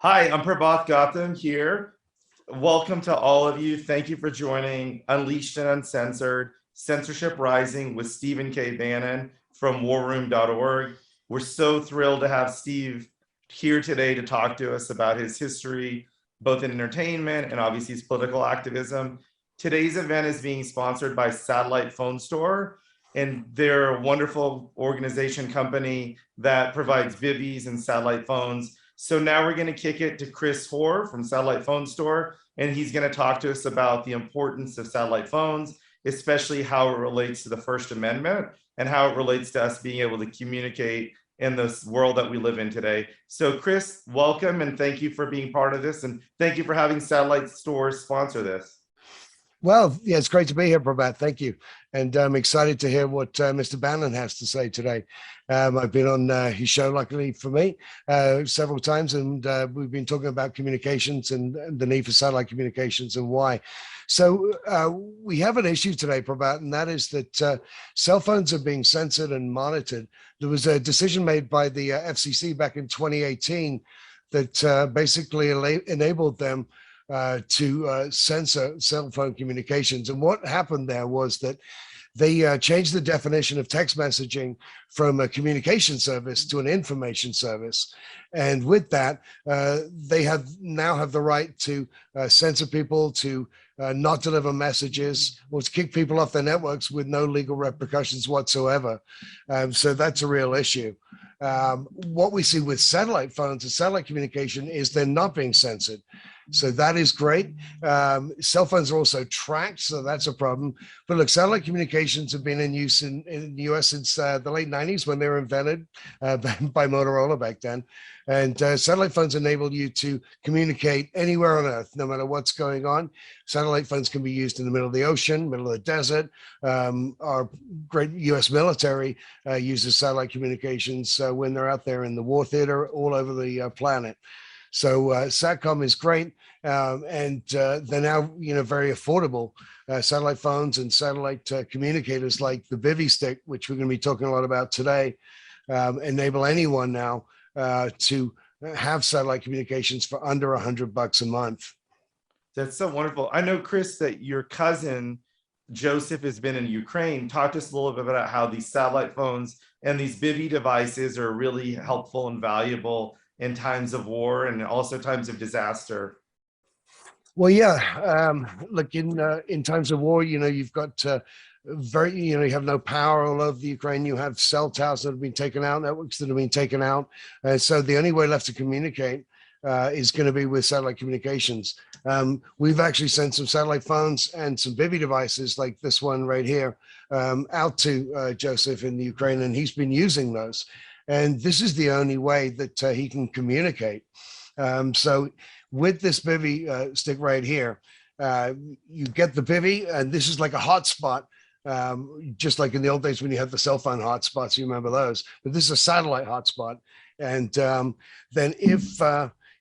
Hi, I'm Prabhat Gautam here. Welcome to all of you. Thank you for joining Unleashed and Uncensored, Censorship Rising with Stephen K. Bannon from warroom.org. We're so thrilled to have Steve here today to talk to us about his history, both in entertainment and obviously his political activism. Today's event is being sponsored by Satellite Phone Store, and they're a wonderful organization company that provides bivvies and satellite phones. So now we're going to kick it to Chris Hoar from Satellite Phone Store, and he's going to talk to us about the importance of satellite phones, especially how it relates to the First Amendment and how it relates to us being able to communicate in this world that we live in today. So Chris, welcome, and thank you for being part of this, and thank you for having Satellite Store sponsor this. Well, yeah, it's great to be here, Prabhat. Thank you. And I'm excited to hear what Mr. Bannon has to say today. I've been on his show, luckily for me, several times, and we've been talking about communications and the need for satellite communications and why. So we have an issue today, Prabhat, and that is that cell phones are being censored and monitored. There was a decision made by the FCC back in 2018 that basically enabled them to censor cell phone communications. And what happened there was that they changed the definition of text messaging from a communication service to an information service. And with that, they now have the right to censor people, to not deliver messages, or to kick people off their networks with no legal repercussions whatsoever. So that's a real issue. What we see with satellite phones and satellite communication is they're not being censored. So that is great. Cell phones are also tracked, so that's a problem. But look, satellite communications have been in use in the US since the late 90s when they were invented by Motorola back then. And satellite phones enable you to communicate anywhere on Earth, no matter what's going on. Satellite phones can be used in the middle of the ocean, middle of the desert. Our great US military uses satellite communications when they're out there in the war theater all over the planet. So SATCOM is great, and they're now, very affordable. Satellite phones and satellite communicators like the Bivy Stick, which we're going to be talking a lot about today, enable anyone now to have satellite communications for under $100 a month. That's so wonderful. I know, Chris, that your cousin Joseph has been in Ukraine. Talk to us a little bit about how these satellite phones and these Bivy devices are really helpful and valuable in times of war and also times of disaster. Well, yeah. Look, in times of war, you've got you have no power all over the Ukraine. You have cell towers that have been taken out, networks that have been taken out. So the only way left to communicate is going to be with satellite communications. We've actually sent some satellite phones and some Bivy devices like this one right here out to Joseph in the Ukraine, and he's been using those. And this is the only way that he can communicate. So with this Bivy stick right here, you get the Bivy, and this is like a hotspot, just like in the old days when you had the cell phone hotspots, you remember those. But this is a satellite hotspot. And then if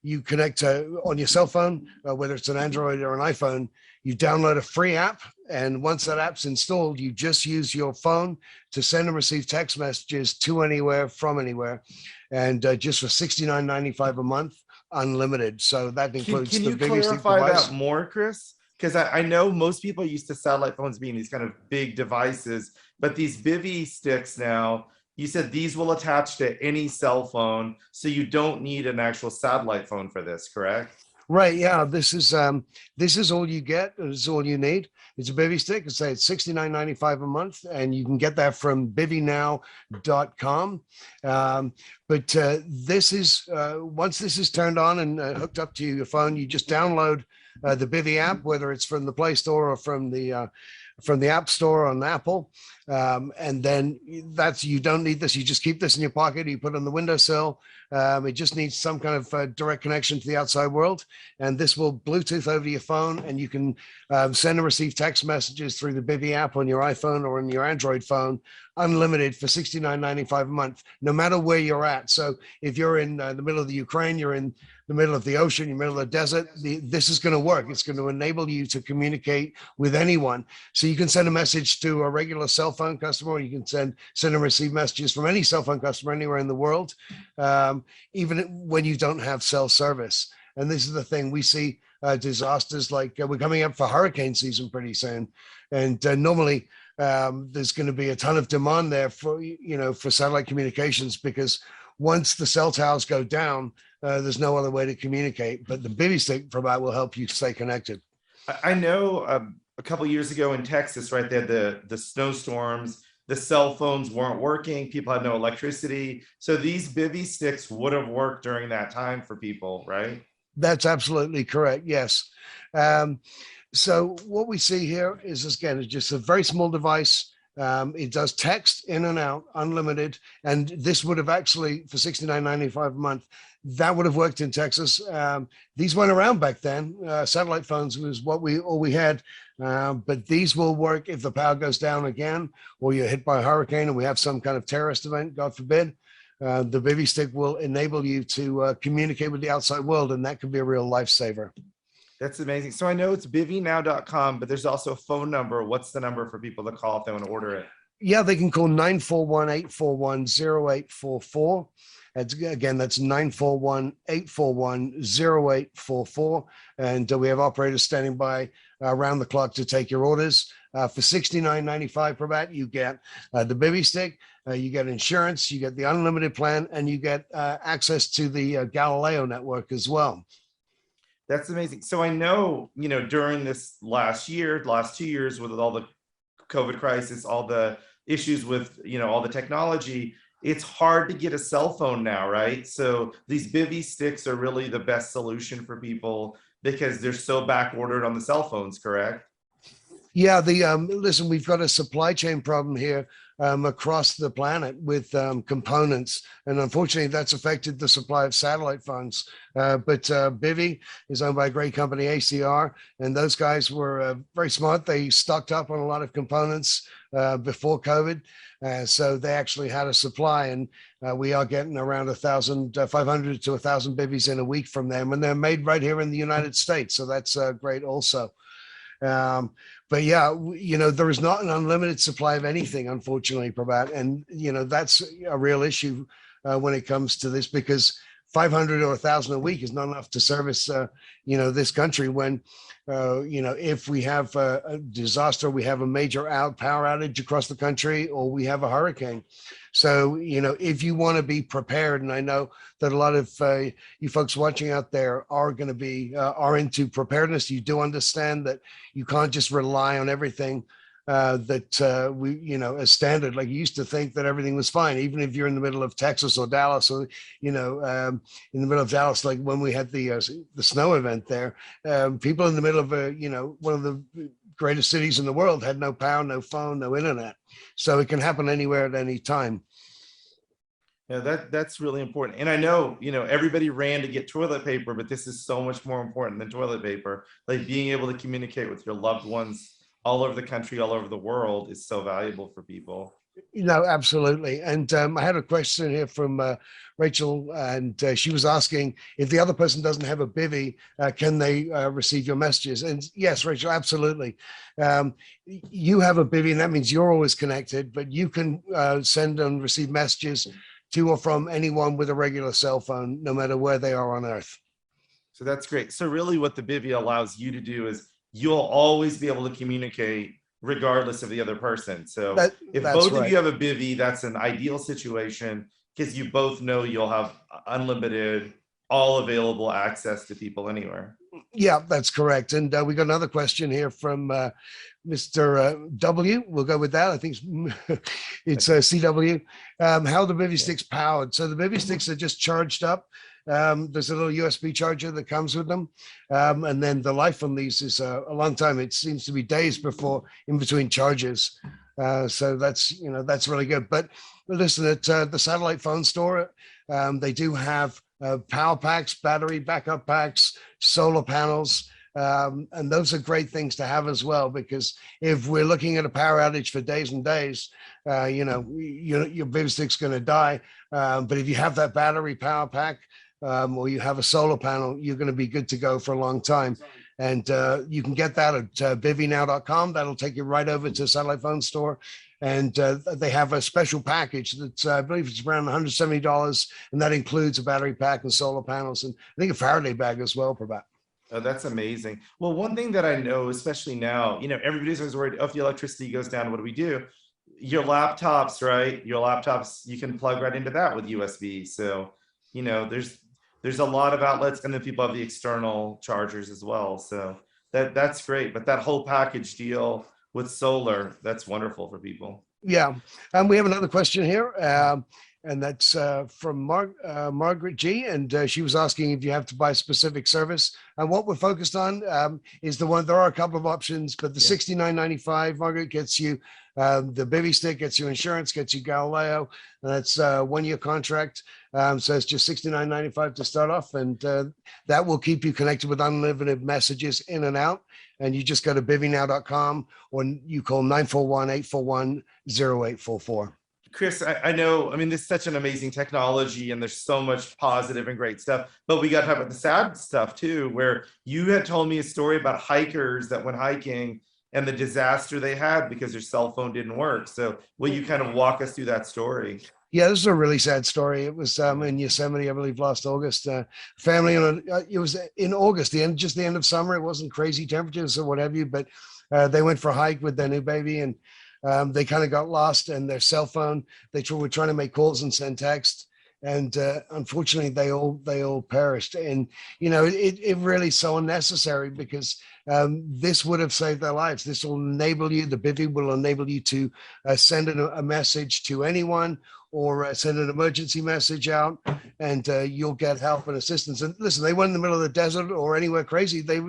you connect on your cell phone, whether it's an Android or an iPhone, you download a free app. And once that app's installed, you just use your phone to send and receive text messages to anywhere, from anywhere. And just for $69.95 a month, unlimited. So that includes can the you Bivy Stick clarify device. that more, Chris? Because I know most people are used to satellite phones being these kind of big devices, but these Bivy sticks now, you said these will attach to any cell phone, so you don't need an actual satellite phone for this, correct? Right. Yeah. This is all you get. This is all you need. It's a Bivy stick. It's $69.95 a month, and you can get that from bivvynow.com. But this is once this is turned on and hooked up to your phone, you just download the Bivy app, whether it's from the Play Store or from the App Store on Apple. And then you don't need this. You just keep this in your pocket. You put it on the windowsill. It just needs some kind of direct connection to the outside world. And this will Bluetooth over to your phone, and you can send and receive text messages through the Bivy app on your iPhone or on your Android phone, unlimited for $69.95 a month, no matter where you're at. So if you're in the middle of the Ukraine, you're in the middle of the ocean, you're in the middle of the desert, this is going to work. It's going to enable you to communicate with anyone. So you can send a message to a regular cell phone customer, or you can send and receive messages from any cell phone customer anywhere in the world. even when you don't have cell service. And this is the thing we see disasters like we're coming up for hurricane season pretty soon. And normally there's going to be a ton of demand there for, for satellite communications, because once the cell towers go down, there's no other way to communicate. But the Bivy stick provide will help you stay connected. I know a couple years ago in Texas, right, they had the snowstorms, the cell phones weren't working, people had no electricity. So these Bivy sticks would have worked during that time for people, right? That's absolutely correct. Yes. So what we see here is, again, it's just a very small device. It does text in and out, unlimited. And this would have actually, for $69.95 a month, that would have worked in Texas. These weren't around back then. Satellite phones was all we had. But these will work if the power goes down again, or you're hit by a hurricane and we have some kind of terrorist event, God forbid. The Bivy stick will enable you to communicate with the outside world, and that could be a real lifesaver. That's amazing. So I know it's bivvynow.com, but there's also a phone number. What's the number for people to call if they want to order it? Yeah, they can call 941-841-0844. Again, that's 941-841-0844. And we have operators standing by around the clock to take your orders. For $69.95 per bat, you get the Bivy stick, you get insurance, you get the unlimited plan, and you get access to the Galileo network as well. That's amazing. So I know, during this last 2 years with all the COVID crisis, all the issues with, all the technology, it's hard to get a cell phone now, right? So these Bivy sticks are really the best solution for people because they're so back ordered on the cell phones, correct? Yeah, listen, we've got a supply chain problem here across the planet with components, and unfortunately that's affected the supply of satellite phones. But Bivy is owned by a great company, ACR, and those guys were very smart. They stocked up on a lot of components before COVID. So they actually had a supply, and we are getting around 1,500 to 1,000 Bivvies in a week from them, and they're made right here in the United States. So that's great also. But yeah, there is not an unlimited supply of anything, unfortunately, Prabhat. And, that's a real issue when it comes to this, because 500 or 1,000 a week is not enough to service, this country when, if we have a disaster, we have a major power outage across the country, or we have a hurricane. So, if you want to be prepared, and I know that a lot of you folks watching out there are going to be, are into preparedness, you do understand that you can't just rely on everything that we, as standard. Like, you used to think that everything was fine, even if you're in the middle of Texas or Dallas, or, in the middle of Dallas, like when we had the snow event there, people in the middle of, one of the greatest cities in the world had no power, no phone, no internet. So it can happen anywhere at any time. Yeah, that's really important. And I know, everybody ran to get toilet paper, but this is so much more important than toilet paper. Like, being able to communicate with your loved ones all over the country, all over the world is so valuable for people. Absolutely. And I had a question here from Rachel, and she was asking if the other person doesn't have a Bivy, can they receive your messages? And yes, Rachel, absolutely. You have a Bivy, and that means you're always connected, but you can send and receive messages to or from anyone with a regular cell phone, no matter where they are on Earth. So that's great. So really what the Bivy allows you to do is you'll always be able to communicate regardless of the other person. So if both of you have a Bivy, that's an ideal situation, because you both know you'll have unlimited, all available access to people anywhere. Yeah, that's correct. And we got another question here from Mr. W. We'll go with that. I think it's CW. How are the Bivy sticks powered? So the Bivy sticks are just charged up. There's a little USB charger that comes with them. And then the life on these is a long time. It seems to be days before in between charges. So that's really good. But listen, at the satellite phone store, they do have power packs, battery backup packs, solar panels. And those are great things to have as well, because if we're looking at a power outage for days and days, your Bivy stick's going to die. But if you have that battery power pack, or you have a solar panel, you're going to be good to go for a long time. And you can get that at bivvynow.com. That'll take you right over to Satellite Phone Store. And they have a special package that's, I believe it's around $170. And that includes a battery pack and solar panels. And I think a Faraday bag as well, Prabhat. Oh, that's amazing. Well, one thing that I know, especially now, everybody's always worried, oh, if the electricity goes down, what do we do? Your laptops, right? Your laptops, you can plug right into that with USB. So, there's a lot of outlets, and then people have the external chargers as well. So that's great. But that whole package deal with solar, that's wonderful for people. Yeah. And we have another question here. And that's from Margaret G. And she was asking if you have to buy a specific service. And what we're focused on is the one, there are a couple of options, but the $69.95, Margaret, gets you the Bivy stick, gets you insurance, gets you Galileo. And that's a 1-year contract. So it's just $69.95 to start off. And that will keep you connected with unlimited messages in and out. And you just go to bivvynow.com, or you call 941-841-0844. Chris, I know, this is such an amazing technology, and there's so much positive and great stuff, but we got to talk about the sad stuff too, where you had told me a story about hikers that went hiking and the disaster they had because their cell phone didn't work. So will you kind of walk us through that story? Yeah, this is a really sad story. It was in Yosemite, I believe, last August. Family, it was in August, just the end of summer. It wasn't crazy temperatures or what have you, but they went for a hike with their new baby, and they kind of got lost, and their cell phone, they were trying to make calls and send text. And unfortunately, they all perished. And, it really is so unnecessary, because this would have saved their lives. This will enable you, the Bivy will enable you to send a message to anyone, or send an emergency message out, and you'll get help and assistance. And listen, they went in the middle of the desert or anywhere crazy. They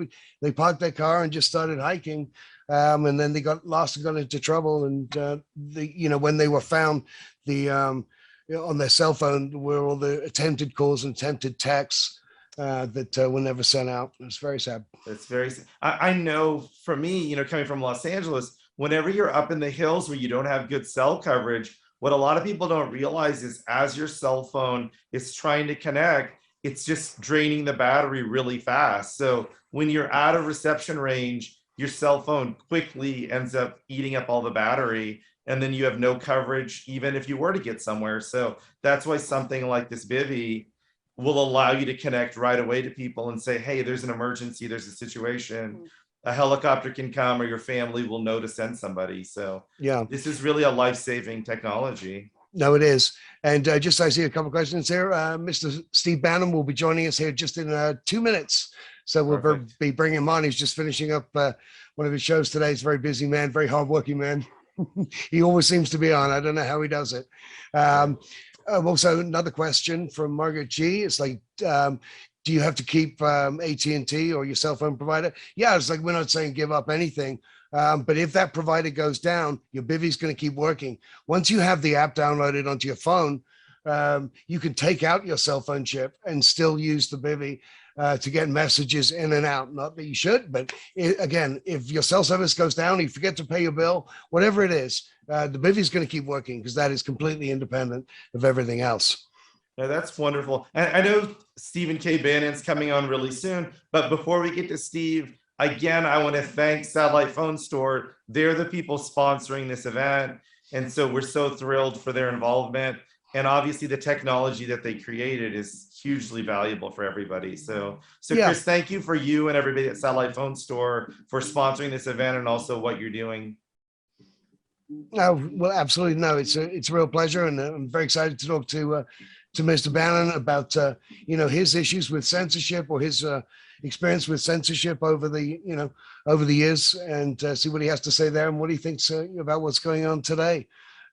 parked their car and just started hiking. And then they got lost and got into trouble. And when they were found, on their cell phone were all the attempted calls and attempted texts that were never sent out. It's very sad. It's very sad. I know for me, coming from Los Angeles, whenever you're up in the hills where you don't have good cell coverage, what a lot of people don't realize is as your cell phone is trying to connect, it's just draining the battery really fast. So when you're out of reception range, your cell phone quickly ends up eating up all the battery, and then you have no coverage even if you were to get somewhere. So that's why something like this Bivy will allow you to connect right away to people and say, hey, there's an emergency, there's a situation, a helicopter can come, or your family will know to send somebody. So yeah, this is really a life-saving technology. No, it is. And just I see a couple of questions here. Mr. Steve Bannon will be joining us here just in 2 minutes. So we'll be bringing him on. He's just finishing up one of his shows today. He's a very busy man, very hardworking man. He always seems to be on. I don't know how he does it. Also, another question from Margaret G. It's like, do you have to keep AT&T or your cell phone provider? Yeah, it's like, we're not saying give up anything. But if that provider goes down, your Bivy is going to keep working. Once you have the app downloaded onto your phone, you can take out your cell phone chip and still use the Bivy to get messages in and out. Not that you should, but again, if your cell service goes down, you forget to pay your bill, whatever it is, the Bivy is going to keep working, because that is completely independent of everything else. Yeah, that's wonderful. And I know Stephen K. Bannon's coming on really soon, but before we get to Steve, again, I want to thank Satellite Phone Store. They're the people sponsoring this event. And so we're so thrilled for their involvement. And obviously the technology that they created is hugely valuable for everybody. So yeah. Chris, thank you for you and everybody at Satellite Phone Store for sponsoring this event, and also what you're doing. Well, absolutely. No, it's a real pleasure. And I'm very excited to talk to Mr. Bannon about, his issues with censorship, or his experience with censorship over the years, and see what he has to say there, and what he thinks about what's going on today.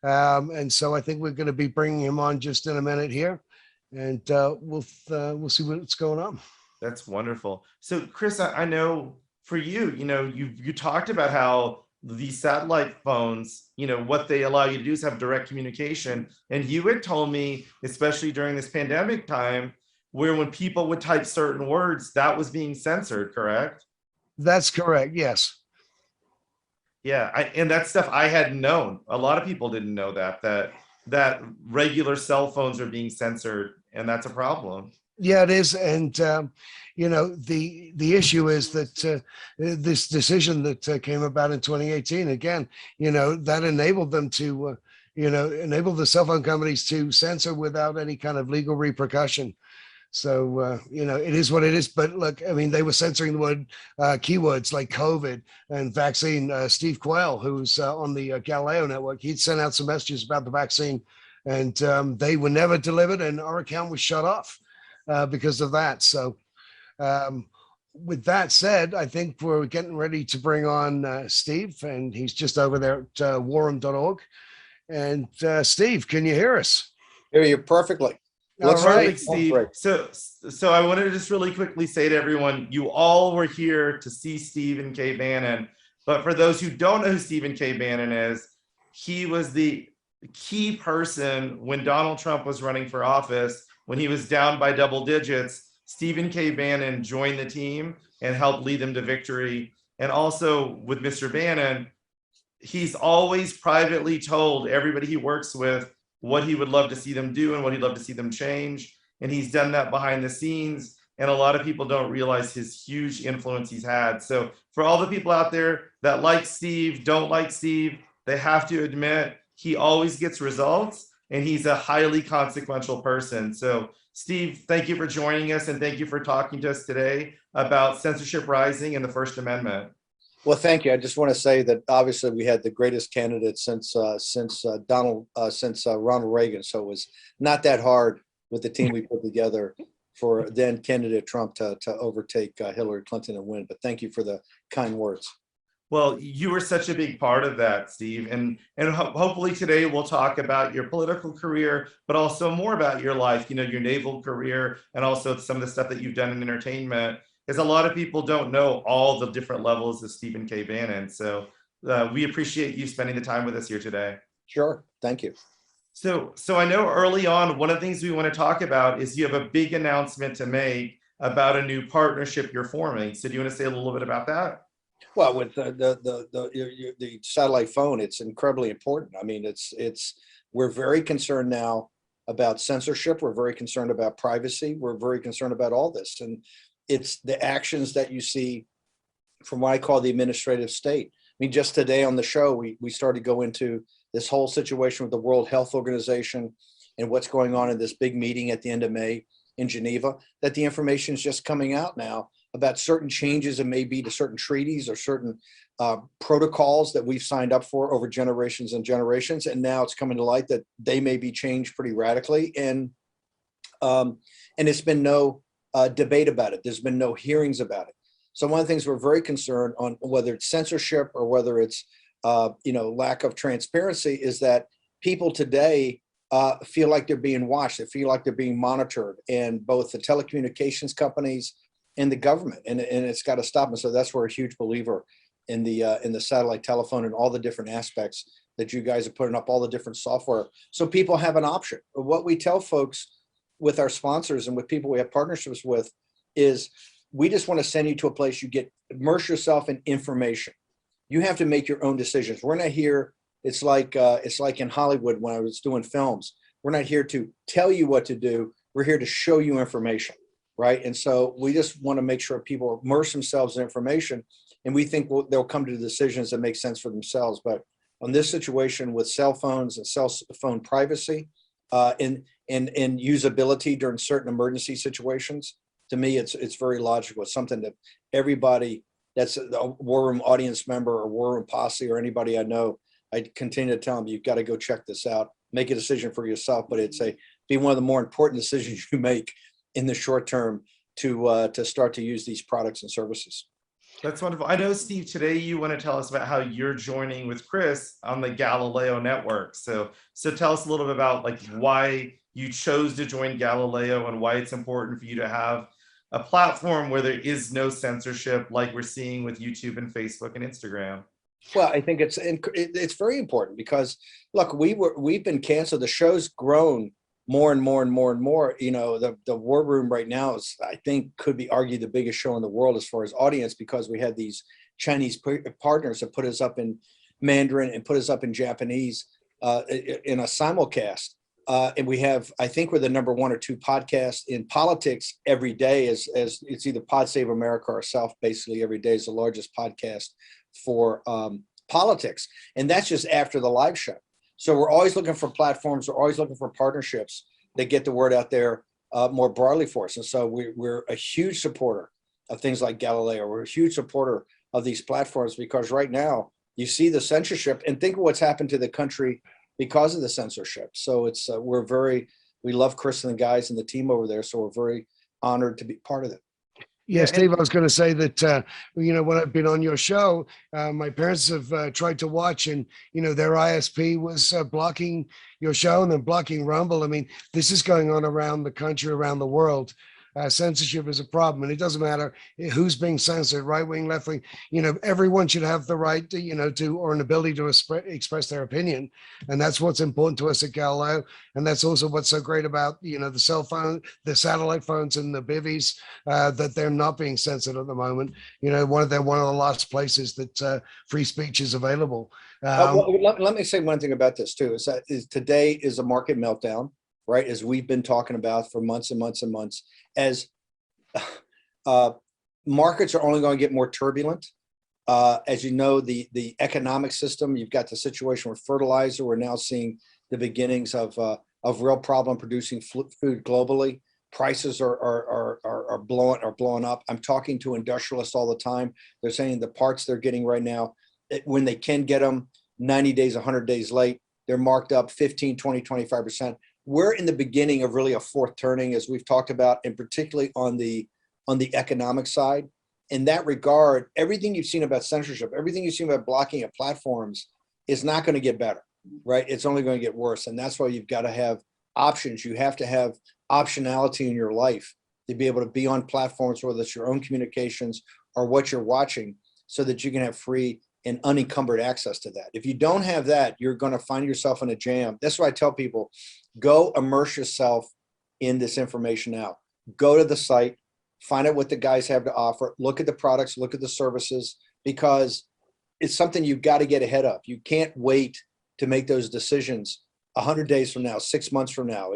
And so I think we're going to be bringing him on just in a minute here, and we'll see what's going on. That's wonderful. So Chris, I know for you, you talked about how these satellite phones, what they allow you to do is have direct communication. And you had told me, especially during this pandemic time, where when people would type certain words, that was being censored, correct? That's correct, yes. Yeah, and that stuff I hadn't known. A lot of people didn't know that regular cell phones are being censored, and that's a problem. Yeah, it is. And, the issue is that this decision that came about in 2018, again, that enabled them to, enable the cell phone companies to censor without any kind of legal repercussion. So, it is what it is. But look, I mean, they were censoring the word keywords like COVID and vaccine. Steve Quayle, who's on the Galileo network, he'd sent out some messages about the vaccine, and they were never delivered, and our account was shut off because of that. So, with that said, I think we're getting ready to bring on Steve, and he's just over there at warroom.org. And Steve, can you hear us? Hear you perfectly. All right. Perfect, Steve. So I wanted to just really quickly say to everyone, you all were here to see Stephen K. Bannon. But for those who don't know who Stephen K. Bannon is, he was the key person when Donald Trump was running for office. When he was down by double digits, Stephen K. Bannon joined the team and helped lead them to victory. And also with Mr. Bannon, he's always privately told everybody he works with what he would love to see them do and what he'd love to see them change. And he's done that behind the scenes. And a lot of people don't realize his huge influence he's had. So for all the people out there that like Steve, don't like Steve, they have to admit he always gets results and he's a highly consequential person. So Steve, thank you for joining us and thank you for talking to us today about censorship rising and the First Amendment. Well, thank you. I just want to say that obviously we had the greatest candidate since Ronald Reagan. So it was not that hard with the team we put together for then candidate Trump to overtake Hillary Clinton and win. But thank you for the kind words. Well, you were such a big part of that, Steve. And hopefully today we'll talk about your political career, but also more about your life, your naval career, and also some of the stuff that you've done in entertainment. Because a lot of people don't know all the different levels of Stephen K. Bannon. So we appreciate you spending the time with us here today. Sure. Thank you. So I know early on, one of the things we want to talk about is you have a big announcement to make about a new partnership you're forming. So do you want to say a little bit about that? Well, with the satellite phone, it's incredibly important. I mean, we're very concerned now about censorship. We're very concerned about privacy. We're very concerned about all this. And it's the actions that you see from what I call the administrative state. I mean, just today on the show, we started to go into this whole situation with the World Health Organization and what's going on in this big meeting at the end of May in Geneva, that the information is just coming out now about certain changes it may be to certain treaties or certain protocols that we've signed up for over generations and generations. And now it's coming to light that they may be changed pretty radically. And it's been no debate about it. There's been no hearings about it. So one of the things we're very concerned on, whether it's censorship or whether it's lack of transparency, is that people today feel like they're being watched. They feel like they're being monitored, and both the telecommunications companies and the government, and it's got to stop. And so that's where we're a huge believer in the satellite telephone and all the different aspects that you guys are putting up, all the different software, so people have an option. What we tell folks with our sponsors and with people we have partnerships with is we just want to send you to a place you get immerse yourself in information. You have to make your own decisions. We're not here. It's like in Hollywood when I was doing films. We're not here to tell you what to do. We're here to show you information, right? And so we just want to make sure people immerse themselves in information, and we think they'll come to decisions that make sense for themselves. But on this situation with cell phones and cell phone privacy, and usability during certain emergency situations, to me, it's very logical. It's something that everybody that's a War Room audience member or War Room posse or anybody I know, I continue to tell them, you've got to go check this out, make a decision for yourself. But be one of the more important decisions you make in the short term to start to use these products and services. That's wonderful. I know, Steve, today you want to tell us about how you're joining with Chris on the Galileo network. So tell us a little bit about why you chose to join Galileo and why it's important for you to have a platform where there is no censorship like we're seeing with YouTube and Facebook and Instagram. Well, I think it's very important because, look, we've been canceled. The show's grown more and more and more and more. The War Room right now is, I think, could be argued the biggest show in the world as far as audience, because we had these Chinese partners that put us up in Mandarin and put us up in Japanese in a simulcast. And we have, I think we're the number 1 or 2 podcast in politics every day, as it's either Pod Save America or Self, basically every day is the largest podcast for politics. And that's just after the live show. So we're always looking for platforms. We're always looking for partnerships that get the word out there more broadly for us. And so we're a huge supporter of things like Galileo. We're a huge supporter of these platforms because right now you see the censorship, and think of what's happened to the country because of the censorship. So it's we love Chris and the guys and the team over there. So we're very honored to be part of it. Yeah, Steve, I was going to say that, when I've been on your show, my parents have tried to watch, and, their ISP was blocking your show and then blocking Rumble. I mean, this is going on around the country, around the world. Censorship is a problem, and it doesn't matter who's being censored, right wing, left wing. Everyone should have the right to or an ability to express their opinion, and that's what's important to us at Galileo. And that's also what's so great about the cell phone, the satellite phones, and the bivvies, that they're not being censored at the moment. They're one of the last places that free speech is available. Let me say one thing about this too: is today is a market meltdown. Right, as we've been talking about for months and months and months, as markets are only going to get more turbulent. As you know, the economic system, you've got the situation with fertilizer. We're now seeing the beginnings of real problem producing food globally. Prices are blowing up. I'm talking to industrialists all the time. They're saying the parts they're getting right now, when they can get them 90 days, 100 days late, they're marked up 15, 20, 25%. We're in the beginning of really a fourth turning, as we've talked about, and particularly on the economic side. In that regard, everything you've seen about censorship, everything you've seen about blocking of platforms is not going to get better, right? It's only going to get worse. And that's why you've got to have options. You have to have optionality in your life to be able to be on platforms, whether it's your own communications or what you're watching, so that you can have free and unencumbered access to that. If you don't have that, you're going to find yourself in a jam. That's why I tell people, go immerse yourself in this information now. Go to the site, find out what the guys have to offer, look at the products, look at the services, because it's something you've got to get ahead of. You can't wait to make those decisions 100 days from now, 6 months from now.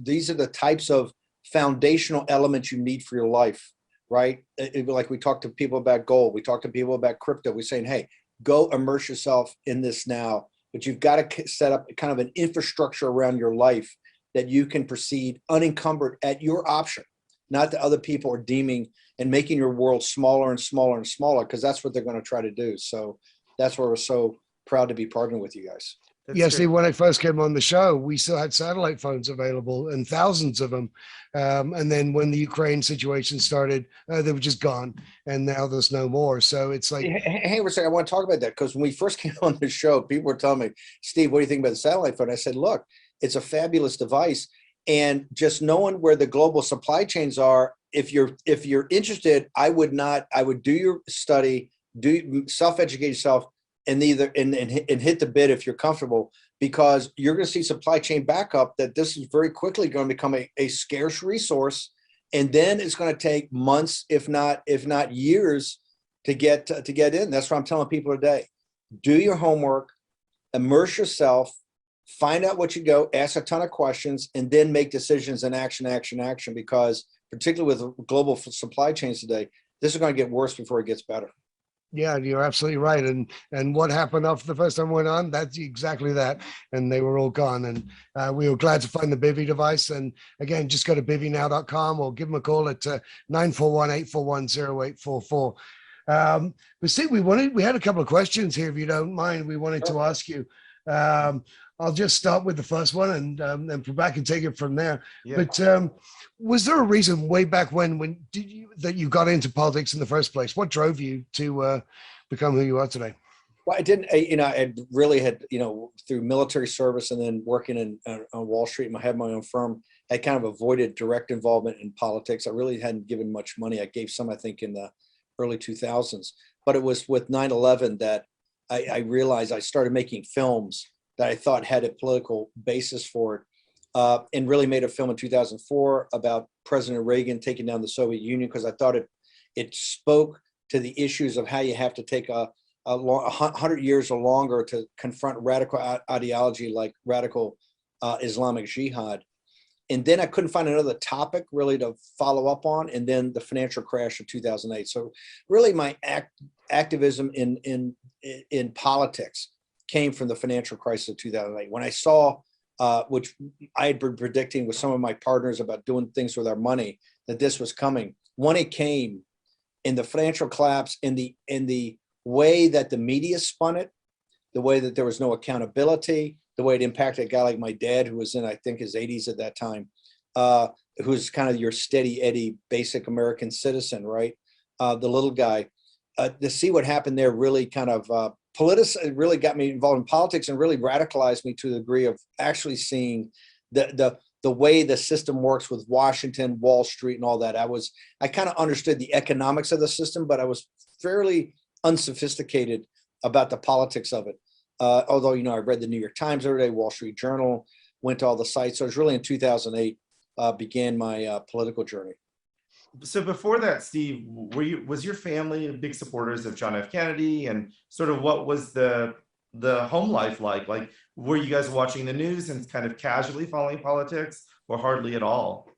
These are the types of foundational elements you need for your life, right? Like we talk to people about gold, we talk to people about crypto. We're saying, hey, go immerse yourself in this now. But you've got to set up kind of an infrastructure around your life that you can proceed unencumbered at your option, not that other people are deeming and making your world smaller and smaller and smaller, because that's what they're going to try to do. So that's why we're so proud to be partnering with you guys. Yes, Steve, when I first came on the show, we still had satellite phones available, and thousands of them. And then when the Ukraine situation started, they were just gone, and now there's no more. So it's like, hey, we're saying, I want to talk about that, because when we first came on the show, people were telling me, Steve, what do you think about the satellite phone? I said, look, it's a fabulous device, and just knowing where the global supply chains are, if you're interested, I would do your study, self-educate yourself, and hit the bid if you're comfortable, because you're going to see supply chain backup that this is very quickly going to become a scarce resource, and then it's going to take months, if not years, to get in. That's what I'm telling people today. Do your homework, immerse yourself, find out what you go, ask a ton of questions, and then make decisions and action, because particularly with global supply chains today, this is going to get worse before it gets better. Yeah, you're absolutely right. And what happened after the first time went on, that's exactly that. And they were all gone. And we were glad to find the Bivvy device. And again, just go to bivvynow.com or give them a call at 941-841-0844. But Steve, we had a couple of questions here, if you don't mind, we wanted to ask you. I'll just start with the first one, and then Prabhat can take it from there. Yeah. But was there a reason way back when that you got into politics in the first place? What drove you to become who you are today? Well, I didn't, I really had, through military service and then working on Wall Street, and I had my own firm, I kind of avoided direct involvement in politics. I really hadn't given much money. I gave some, I think, in the early 2000s. But it was with 9/11 that I realized I started making films that I thought had a political basis for it, and really made a film in 2004 about President Reagan taking down the Soviet Union, because I thought it spoke to the issues of how you have to take 100 years or longer to confront radical ideology like radical Islamic Jihad. And then I couldn't find another topic really to follow up on. And then the financial crash of 2008. So really my activism in politics came from the financial crisis of 2008. When I saw, which I had been predicting with some of my partners about doing things with our money, that this was coming. When it came, in the financial collapse, in the way that the media spun it, the way that there was no accountability, the way it impacted a guy like my dad, who was in, I think, his 80s at that time, who's kind of your steady Eddie, basic American citizen, right? The little guy. To see what happened there really kind of really got me involved in politics and really radicalized me to the degree of actually seeing the way the system works with Washington, Wall Street, and all that. I kind of understood the economics of the system, but I was fairly unsophisticated about the politics of it. Although, I read the New York Times every day, Wall Street Journal, went to all the sites. So it was really in 2008 began my political journey. So before that, Steve, was your family big supporters of John F. Kennedy, and sort of what was the home life like? Like, were you guys watching the news and kind of casually following politics, or hardly at all?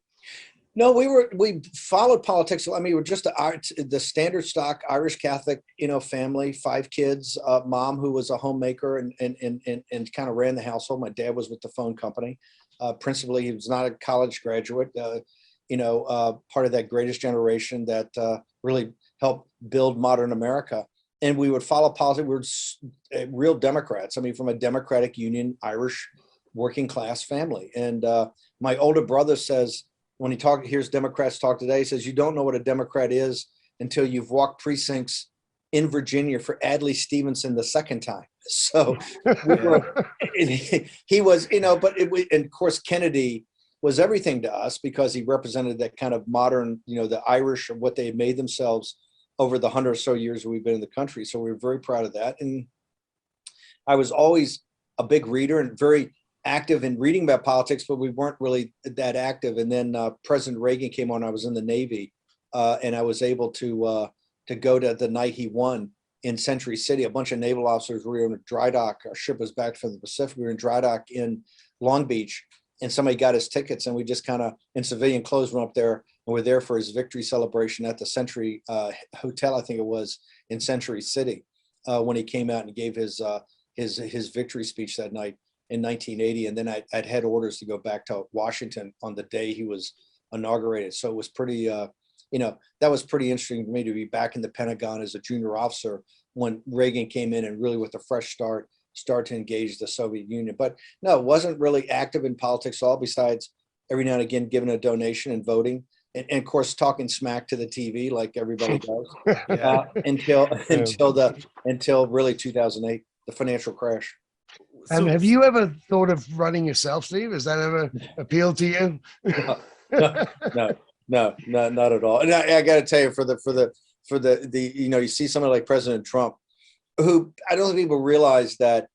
No, we followed politics. I mean, we're just the standard stock Irish Catholic, family, 5 kids, mom who was a homemaker and kind of ran the household. My dad was with the phone company. Principally, he was not a college graduate. Part of that greatest generation that really helped build modern America. And we would follow politics. We were real Democrats. I mean, from a Democratic Union, Irish, working class family. And my older brother says, when he hears Democrats talk today, he says, you don't know what a Democrat is until you've walked precincts in Virginia for Adlai Stevenson the second time. So he was, and of course, Kennedy was everything to us because he represented that kind of modern, the Irish of what they had made themselves over the 100 or so years we've been in the country. So we were very proud of that. And I was always a big reader and very active in reading about politics, but we weren't really that active. And then President Reagan came on. I was in the Navy, and I was able to go to the night he won in Century City. A bunch of naval officers were in a dry dock. Our ship was back from the Pacific. We were in dry dock in Long Beach, and somebody got his tickets, and we just kind of in civilian clothes went up there, and we're there for his victory celebration at the Century Hotel, I think it was, in Century City, when he came out and gave his victory speech that night in 1980. And then I'd had orders to go back to Washington on the day he was inaugurated. So it was pretty, that was pretty interesting for me to be back in the Pentagon as a junior officer when Reagan came in and really with a fresh start to engage the Soviet Union. But no, it wasn't really active in politics at all, besides every now and again giving a donation and voting. And of course, talking smack to the TV like everybody does until really 2008, the financial crash. Have you ever thought of running yourself, Steve? Has that ever appealed to you? No, not at all. And I got to tell you, for the you see somebody like President Trump, who I don't think people realize that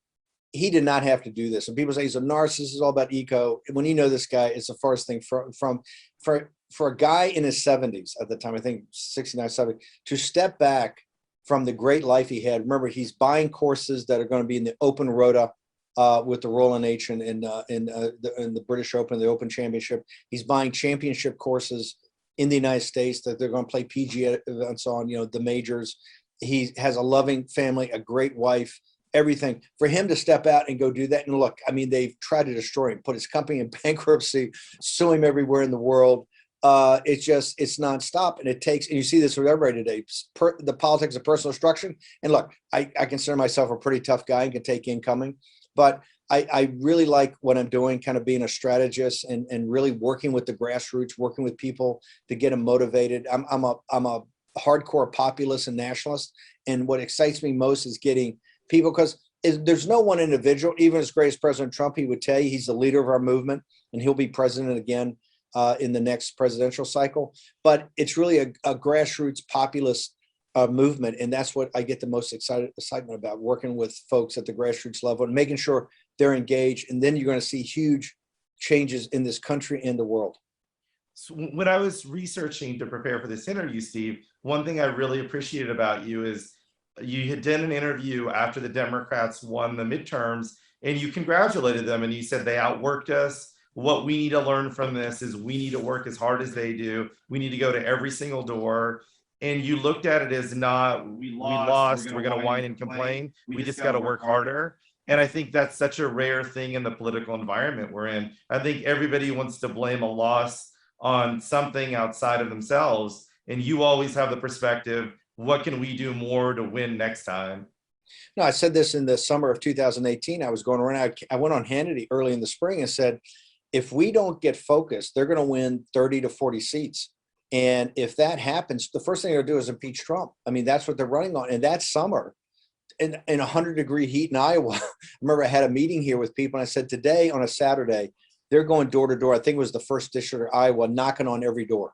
he did not have to do this. And people say he's a narcissist, it's all about ego. When this guy, it's the farthest thing for a guy in his 70s at the time, I think 69, 70, to step back from the great life he had. Remember, he's buying courses that are going to be in the Open Rota with the Royal NH and in the British Open, the Open Championship. He's buying championship courses in the United States that they're going to play PGA and so on, the majors. He has a loving family, a great wife, everything. For him to step out and go do that, and look, I mean, they've tried to destroy him, put his company in bankruptcy, sue him everywhere in the world. It's nonstop, and it takes, and you see this with everybody today, the politics of personal destruction. And look, I consider myself a pretty tough guy and can take incoming, but I really like what I'm doing, kind of being a strategist and really working with the grassroots, working with people to get them motivated. I'm a hardcore populist and nationalist, and what excites me most is getting people, because there's no one individual, even as great as President Trump, he would tell you he's the leader of our movement, and he'll be president again in the next presidential cycle. But it's really a grassroots populist movement, and that's what I get the most excitement about, working with folks at the grassroots level and making sure they're engaged. And then you're going to see huge changes in this country and the world. So when I was researching to prepare for this interview, Steve, one thing I really appreciated about you is you had done an interview after the Democrats won the midterms, and you congratulated them and you said they outworked us. What we need to learn from this is we need to work as hard as they do. We need to go to every single door. And you looked at it as not, we lost, we're going to whine and complain. We just got to work harder. And I think that's such a rare thing in the political environment we're in. I think everybody wants to blame a loss on something outside of themselves. And you always have the perspective, what can we do more to win next time? No, I said this in the summer of 2018. I was going around, I went on Hannity early in the spring and said, if we don't get focused, they're going to win 30 to 40 seats. And if that happens, the first thing they'll do is impeach Trump. I mean, that's what they're running on. And that summer, in 100-degree heat in Iowa, I remember I had a meeting here with people and I said, today on a Saturday, they're going door to door. I think it was the first district of Iowa, knocking on every door.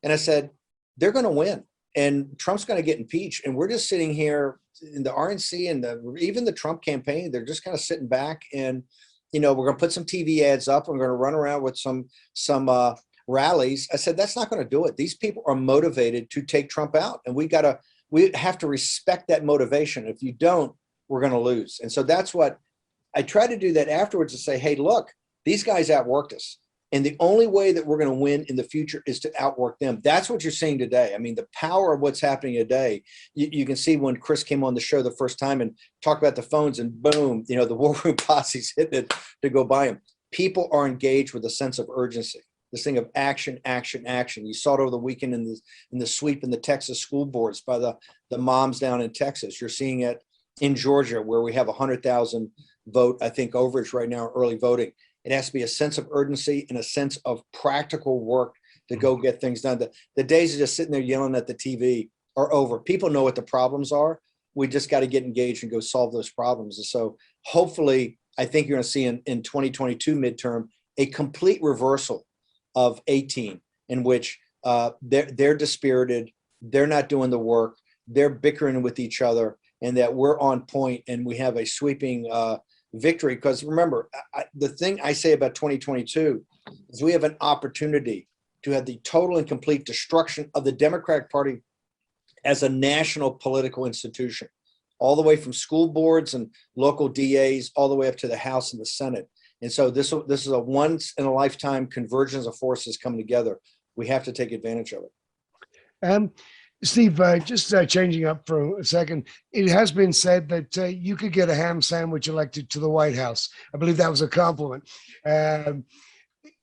And I said, they're going to win. And Trump's going to get impeached. And we're just sitting here in the RNC and even the Trump campaign, they're just kind of sitting back and, we're going to put some TV ads up. And we're going to run around with some rallies. I said, that's not going to do it. These people are motivated to take Trump out. And we have to respect that motivation. If you don't, we're going to lose. And so that's what I try to do that afterwards to say, hey, look, these guys outworked us. And the only way that we're going to win in the future is to outwork them. That's what you're seeing today. I mean, the power of what's happening today, you can see when Chris came on the show the first time and talked about the phones and boom, the War Room posse's hitting it to go buy them. People are engaged with a sense of urgency. This thing of action, action, action. You saw it over the weekend in the sweep in the Texas school boards by the moms down in Texas. You're seeing it in Georgia where we have 100,000 vote, I think, overage right now, early voting. It has to be a sense of urgency and a sense of practical work to go get things done. The days of just sitting there yelling at the TV are over. People know what the problems are. We just got to get engaged and go solve those problems. And so hopefully, I think you're going to see in 2022 midterm, a complete reversal of 18 in which they're dispirited, they're not doing the work, they're bickering with each other, and that we're on point and we have a sweeping victory. Because remember, the thing I say about 2022 is we have an opportunity to have the total and complete destruction of the Democratic Party as a national political institution, all the way from school boards and local DAs, all the way up to the House and the Senate. And so this is a once in a lifetime convergence of forces coming together. We have to take advantage of it. Steve, just changing up for a second, it has been said that you could get a ham sandwich elected to the White House. I believe that was a compliment. Let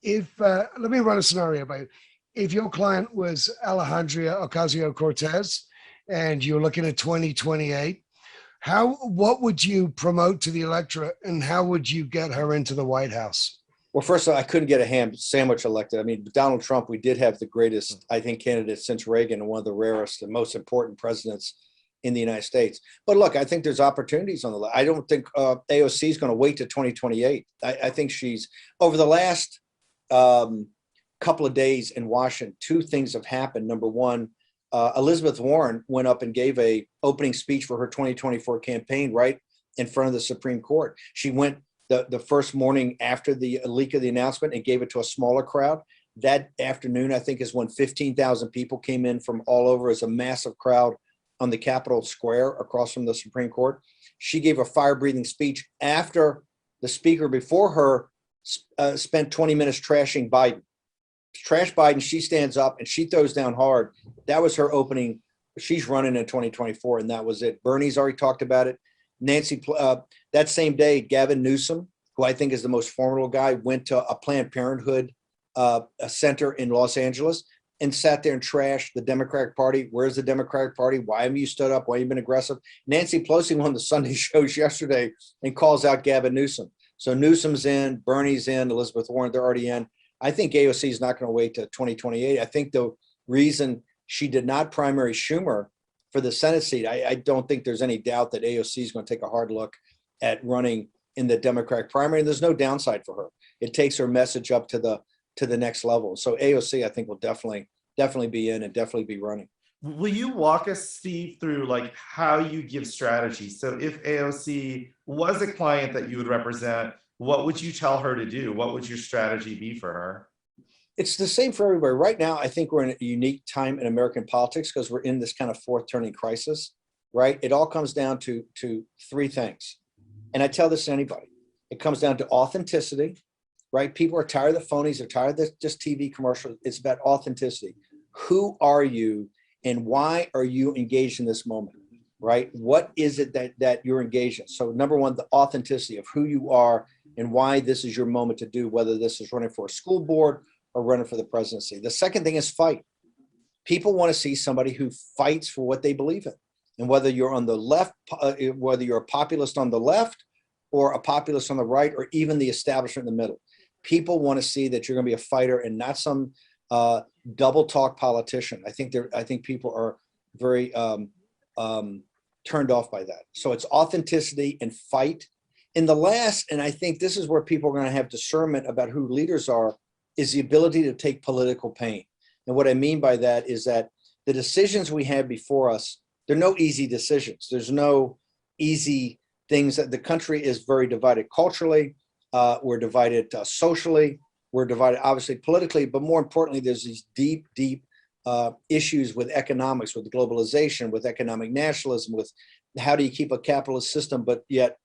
me run a scenario by you. If your client was Alejandria Ocasio-Cortez and you're looking at 2028, what would you promote to the electorate and how would you get her into the White House? Well, first of all, I couldn't get a ham sandwich elected. I mean, Donald Trump, we did have the greatest, I think, candidate since Reagan and one of the rarest and most important presidents in the United States. But look, I think there's opportunities on the list. I don't think AOC is going to wait to 2028. I think she's, over the last couple of days in Washington, two things have happened. Number one, Elizabeth Warren went up and gave a opening speech for her 2024 campaign right in front of the Supreme Court. She went the first morning after the leak of the announcement and gave it to a smaller crowd. That afternoon, I think, is when 15,000 people came in from all over as a massive crowd on the Capitol Square across from the Supreme Court. She gave a fire-breathing speech after the speaker before her spent 20 minutes trashing Biden. Trash Biden, she stands up and she throws down hard. That was her opening. She's running in 2024, and that was it. Bernie's already talked about it. Nancy, that same day, Gavin Newsom, who I think is the most formidable guy, went to a Planned Parenthood a center in Los Angeles and sat there and trashed the Democratic Party. Where's the Democratic Party? Why haven't you stood up? Why haven't you been aggressive? Nancy Pelosi won the Sunday shows yesterday and calls out Gavin Newsom. So Newsom's in, Bernie's in, Elizabeth Warren, they're already in. I think AOC is not going to wait to 2028. I think the reason she did not primary Schumer for the Senate seat, I don't think there's any doubt that AOC is going to take a hard look at running in the Democratic primary. And there's no downside for her. It takes her message up to the next level. So AOC, I think, will definitely be in and definitely be running. Will you walk us, Steve, through like how you give strategy? So if AOC was a client that you would represent, what would you tell her to do? What would your strategy be for her? It's the same for everybody. Right now, I think we're in a unique time in American politics because we're in this kind of fourth turning crisis, right? It all comes down to three things. And I tell this to anybody. It comes down to authenticity, right? People are tired of the phonies. They're tired of this just TV commercials. It's about authenticity. Who are you and why are you engaged in this moment, right? What is it that you're engaged in? So number one, the authenticity of who you are and why this is your moment to do, whether this is running for a school board or running for the presidency. The second thing is fight. People want to see somebody who fights for what they believe in. And whether you're on the left, whether you're a populist on the left or a populist on the right, or even the establishment in the middle, people want to see that you're going to be a fighter and not some double talk politician. I think people are very turned off by that. So it's authenticity and fight. And the last, and I think this is where people are going to have discernment about who leaders are, is the ability to take political pain. And what I mean by that is that the decisions we have before us, there are no easy decisions. There's no easy things. That the country is very divided culturally. We're divided socially. We're divided, obviously, politically. But more importantly, there's these deep, deep issues with economics, with globalization, with economic nationalism, with how do you keep a capitalist system, but yet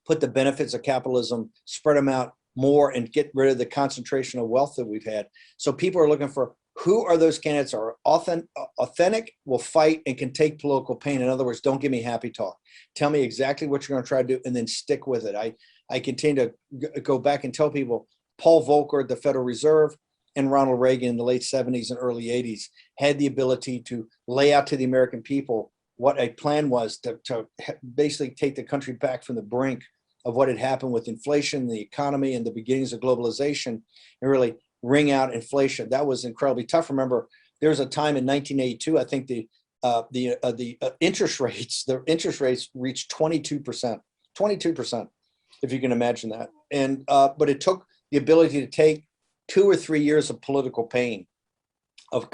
put the benefits of capitalism, spread them out more and get rid of the concentration of wealth that we've had. So people are looking for who are those candidates are authentic, will fight, and can take political pain. In other words, don't give me happy talk. Tell me exactly what you're going to try to do and then stick with it. I continue to go back and tell people Paul Volcker at the Federal Reserve and Ronald Reagan in the late 70s and early 80s had the ability to lay out to the American people what a plan was to basically take the country back from the brink of what had happened with inflation, the economy, and the beginnings of globalization, and really wring out inflation. That was incredibly tough. Remember, there was a time in 1982, I think the interest rates reached 22%, 22%, if you can imagine that. And but it took the ability to take 2 or 3 years of political pain, of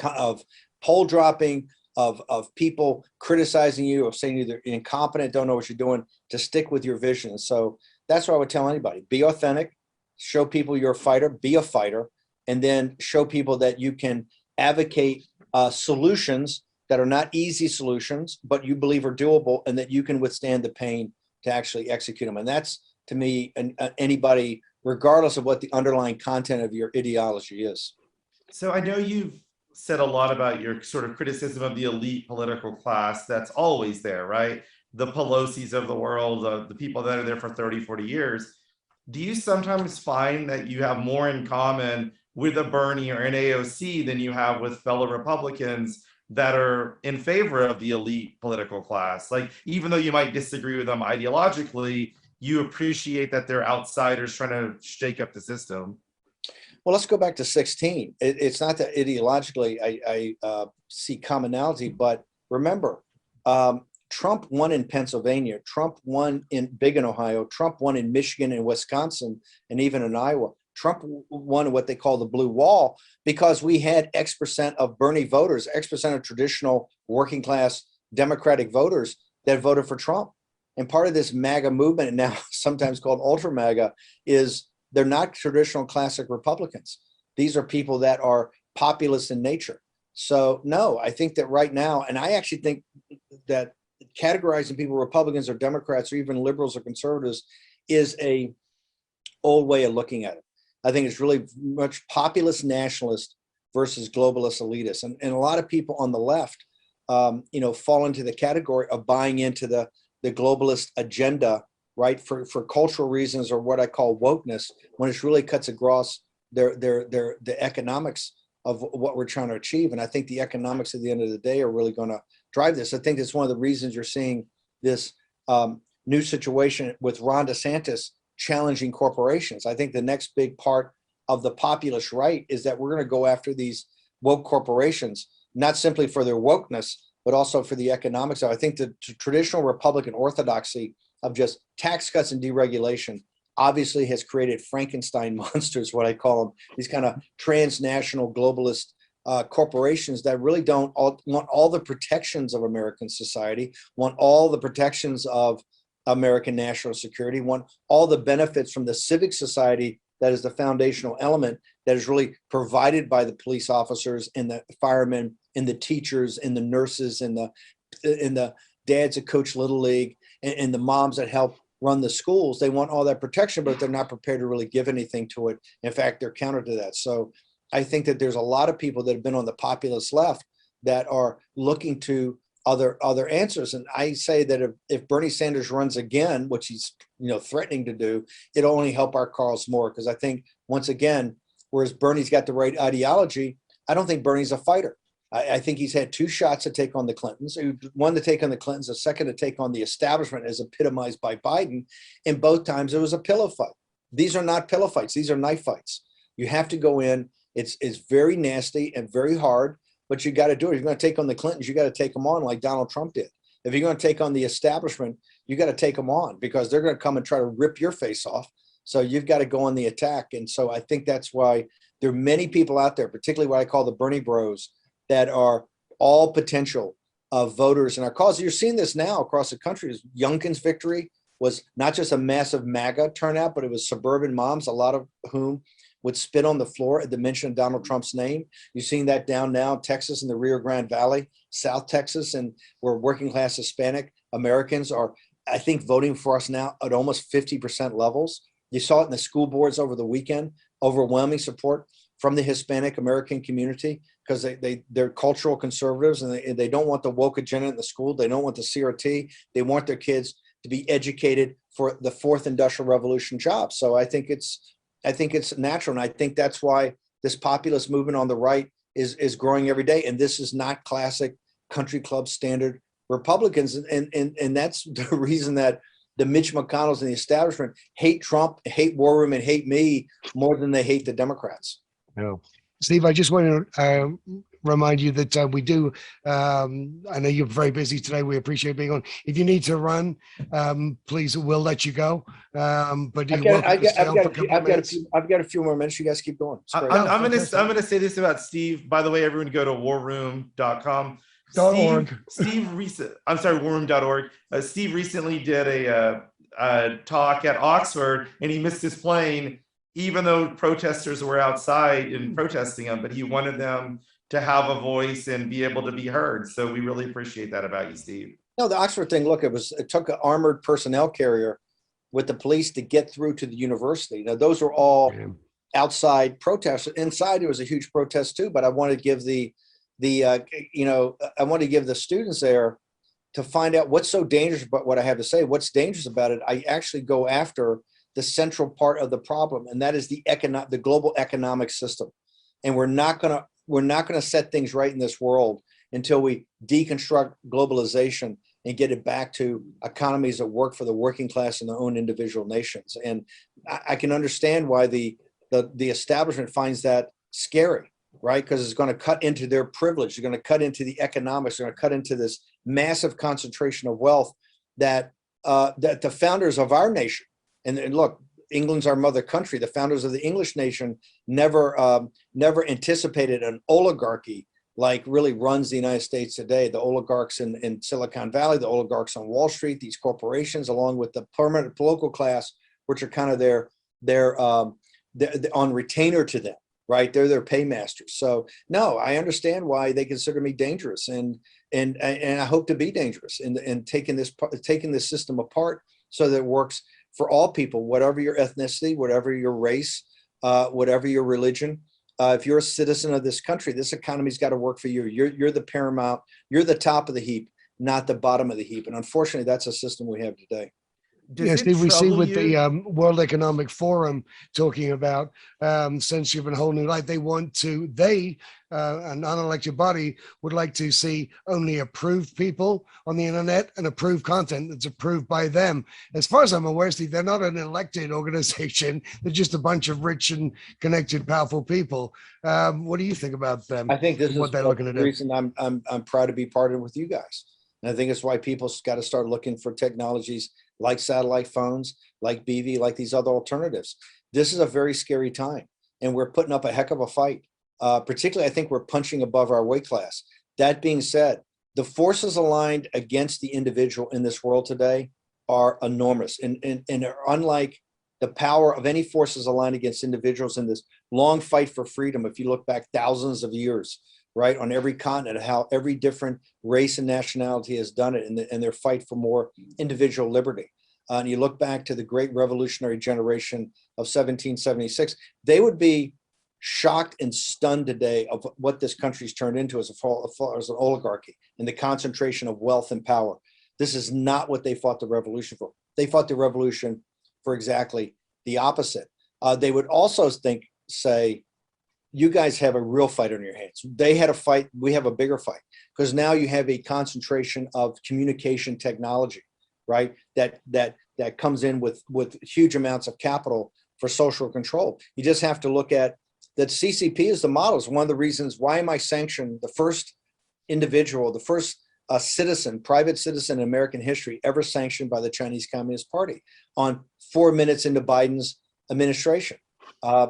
poll dropping, of people criticizing you, of saying you're incompetent, don't know what you're doing, to stick with your vision. So that's what I would tell anybody. Be authentic, show people you're a fighter, be a fighter, and then show people that you can advocate solutions that are not easy solutions, but you believe are doable and that you can withstand the pain to actually execute them. And that's, to me, anybody, regardless of what the underlying content of your ideology is. So I know you've said a lot about your sort of criticism of the elite political class that's always there, right? The Pelosi's of the world, the people that are there for 30, 40 years. Do you sometimes find that you have more in common with a Bernie or an AOC than you have with fellow Republicans that are in favor of the elite political class? Like, even though you might disagree with them ideologically, you appreciate that they're outsiders trying to shake up the system. Well, let's go back to 16. It's not that ideologically I see commonality, but remember, Trump won in Pennsylvania. Trump won in Ohio. Trump won in Michigan and Wisconsin, and even in Iowa. Trump won what they call the blue wall because we had X% of Bernie voters, X% of traditional working class Democratic voters that voted for Trump. And part of this MAGA movement, and now sometimes called ultra MAGA, is they're not traditional classic Republicans. These are people that are populist in nature. So no, I think that right now, and I actually think that categorizing people Republicans or Democrats or even liberals or conservatives is a old way of looking at it. I think it's really much populist nationalist versus globalist elitist. And a lot of people on the left, fall into the category of buying into the globalist agenda, right, for cultural reasons or what I call wokeness, when it really cuts across the economics of what we're trying to achieve. And I think the economics at the end of the day are really going to drive this. I think that's one of the reasons you're seeing this new situation with Ron DeSantis challenging corporations. I think the next big part of the populist right is that we're going to go after these woke corporations, not simply for their wokeness, but also for the economics. I think the traditional Republican orthodoxy of just tax cuts and deregulation obviously has created Frankenstein monsters, what I call them, these kind of transnational globalist corporations that really don't want all the protections of American society, want all the protections of American national security, want all the benefits from the civic society that is the foundational element that is really provided by the police officers and the firemen and the teachers and the nurses and the dads that coach Little League and the moms that help run the schools. They want all that protection, but they're not prepared to really give anything to it. In fact, they're counter to that. So I think that there's a lot of people that have been on the populist left that are looking to other answers. And I say that if Bernie Sanders runs again, which he's threatening to do, it'll only help our cause more. Because I think, once again, whereas Bernie's got the right ideology, I don't think Bernie's a fighter. I think he's had 2 shots to take on the Clintons, one to take on the Clintons, a second to take on the establishment as epitomized by Biden. And both times it was a pillow fight. These are not pillow fights. These are knife fights. You have to go in. It's very nasty and very hard, but you got to do it. If you're going to take on the Clintons, you got to take them on like Donald Trump did. If you're going to take on the establishment, you got to take them on, because they're going to come and try to rip your face off. So you've got to go on the attack. And so I think that's why there are many people out there, particularly what I call the Bernie bros, that are all potential voters in our cause. You're seeing this now across the country. Youngkin's victory was not just a massive MAGA turnout, but it was suburban moms, a lot of whom would spit on the floor at the mention of Donald Trump's name. You're seeing that down now in Texas, in the Rio Grande Valley, South Texas, and where working class Hispanic Americans are, I think, voting for us now at almost 50% levels. You saw it in the school boards over the weekend, overwhelming support from the Hispanic American community, because they're cultural conservatives, and they don't want the woke agenda in the school. They don't want the CRT. They want their kids to be educated for the 4th industrial revolution jobs. So I think it's natural. And I think that's why this populist movement on the right is growing every day. And this is not classic country club standard Republicans. And that's the reason that the Mitch McConnells and the establishment hate Trump, hate War Room, and hate me more than they hate the Democrats. No. Steve, I just want to remind you that we do, I know you're very busy today. We appreciate being on. If you need to run, please, we'll let you go. But I've got a few more minutes. You guys keep going. I'm gonna say this about Steve. By the way, everyone go to warroom.com. warroom.org. Steve recently did a talk at Oxford, and he missed his plane, even though protesters were outside and protesting him, but he wanted them to have a voice and be able to be heard. So we really appreciate that about you, Steve. No, the Oxford thing, look, it took an armored personnel carrier with the police to get through to the university. Now, those were all outside protests. Inside, there was a huge protest too, but I want to give I want to give the students there to find out what's so dangerous about what I have to say. What's dangerous about it? I actually go after the central part of the problem, and that is the global economic system. And we're not going to set things right in this world until we deconstruct globalization and get it back to economies that work for the working class and their own individual nations. And I can understand why the establishment finds that scary, right? Because it's going to cut into their privilege. It's going to cut into the economics. It's going to cut into this massive concentration of wealth that the founders of our nation, and look, England's our mother country. The founders of the English nation never anticipated an oligarchy like really runs the United States today. The oligarchs in Silicon Valley, the oligarchs on Wall Street, these corporations, along with the permanent political class, which are kind of they're on retainer to them, right? They're their paymasters. So no, I understand why they consider me dangerous, and I hope to be dangerous in taking this system apart so that it works for all people, whatever your ethnicity, whatever your race, whatever your religion. If you're a citizen of this country, this economy's got to work for you. You're the paramount. You're the top of the heap, not the bottom of the heap. And unfortunately, that's a system we have today. Steve, we see with the World Economic Forum talking about censorship in a whole new light. They want to, an unelected body, would like to see only approved people on the internet and approved content that's approved by them. As far as I'm aware, Steve, they're not an elected organization. They're just a bunch of rich and connected, powerful people. What do you think about them? I think this is what they're looking to do. The reason I'm proud to be partnered with you guys. And I think it's why people's got to start looking for technologies like satellite phones, like BV, like these other alternatives. This is a very scary time, and we're putting up a heck of a fight. Particularly, I think we're punching above our weight class. That being said, the forces aligned against the individual in this world today are enormous, and are unlike the power of any forces aligned against individuals in this long fight for freedom. If you look back thousands of years, right, on every continent, how every different race and nationality has done it in their fight for more individual liberty. and you look back to the great revolutionary generation of 1776, they would be shocked and stunned today of what this country's turned into as an oligarchy and the concentration of wealth and power. This is not what they fought the revolution for. They fought the revolution for exactly the opposite. They would also say, you guys have a real fight on your hands. They had a fight, we have a bigger fight, because now you have a concentration of communication technology, right? That comes in with huge amounts of capital for social control. You just have to look at that. CCP is the model. It's one of the reasons why am I sanctioned the first individual, the first citizen, private citizen in American history ever sanctioned by the Chinese Communist Party on 4 minutes into Biden's administration.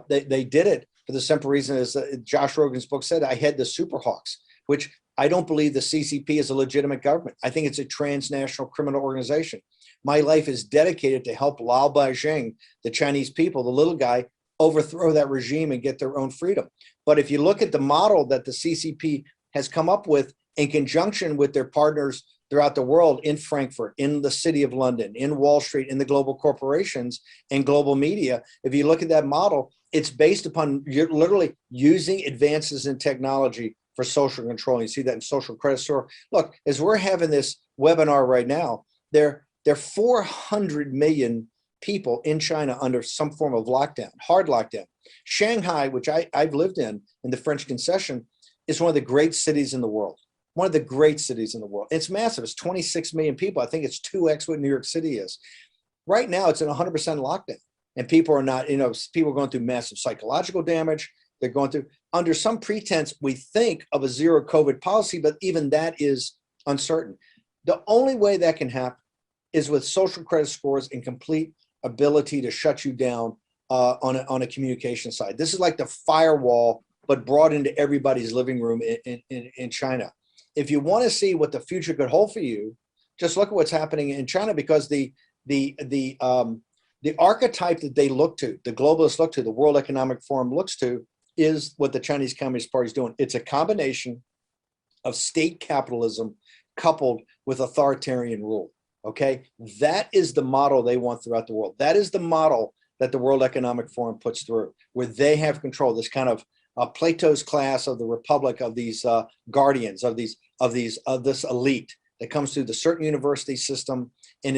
They did it for the simple reason, as Josh Rogan's book said, I had the super hawks, which I don't believe the CCP is a legitimate government. I think it's a transnational criminal organization. My life is dedicated to help Lao Baixing, the Chinese people, the little guy, overthrow that regime and get their own freedom. But if you look at the model that the CCP has come up with in conjunction with their partners throughout the world, in Frankfurt, in the city of London, in Wall Street, in the global corporations and global media, if you look at that model, it's based upon you're literally using advances in technology for social control. You see that in social credit score. Look, as we're having this webinar right now, there are 400 million people in China under some form of lockdown, hard lockdown. Shanghai, which I've lived in the French concession, is one of the great cities in the world. One of the great cities in the world. It's massive. It's 26 million people. I think it's 2x what New York City is. Right now, it's in 100% lockdown. And people are not, people are going through massive psychological damage. They're going through, under some pretense, we think of a zero COVID policy, but even that is uncertain. The only way that can happen is with social credit scores and complete ability to shut you down on a communication side. This is like the firewall, but brought into everybody's living room in China. If you want to see what the future could hold for you, just look at what's happening in China, because the archetype that they look to, the globalists look to, the World Economic Forum looks to, is what the Chinese Communist Party is doing. It's a combination of state capitalism coupled with authoritarian rule. Okay, that is the model they want throughout the world. That is the model that the World Economic Forum puts through, where they have control. This kind of Plato's class of the republic, of these guardians, of this elite that comes through the certain university system and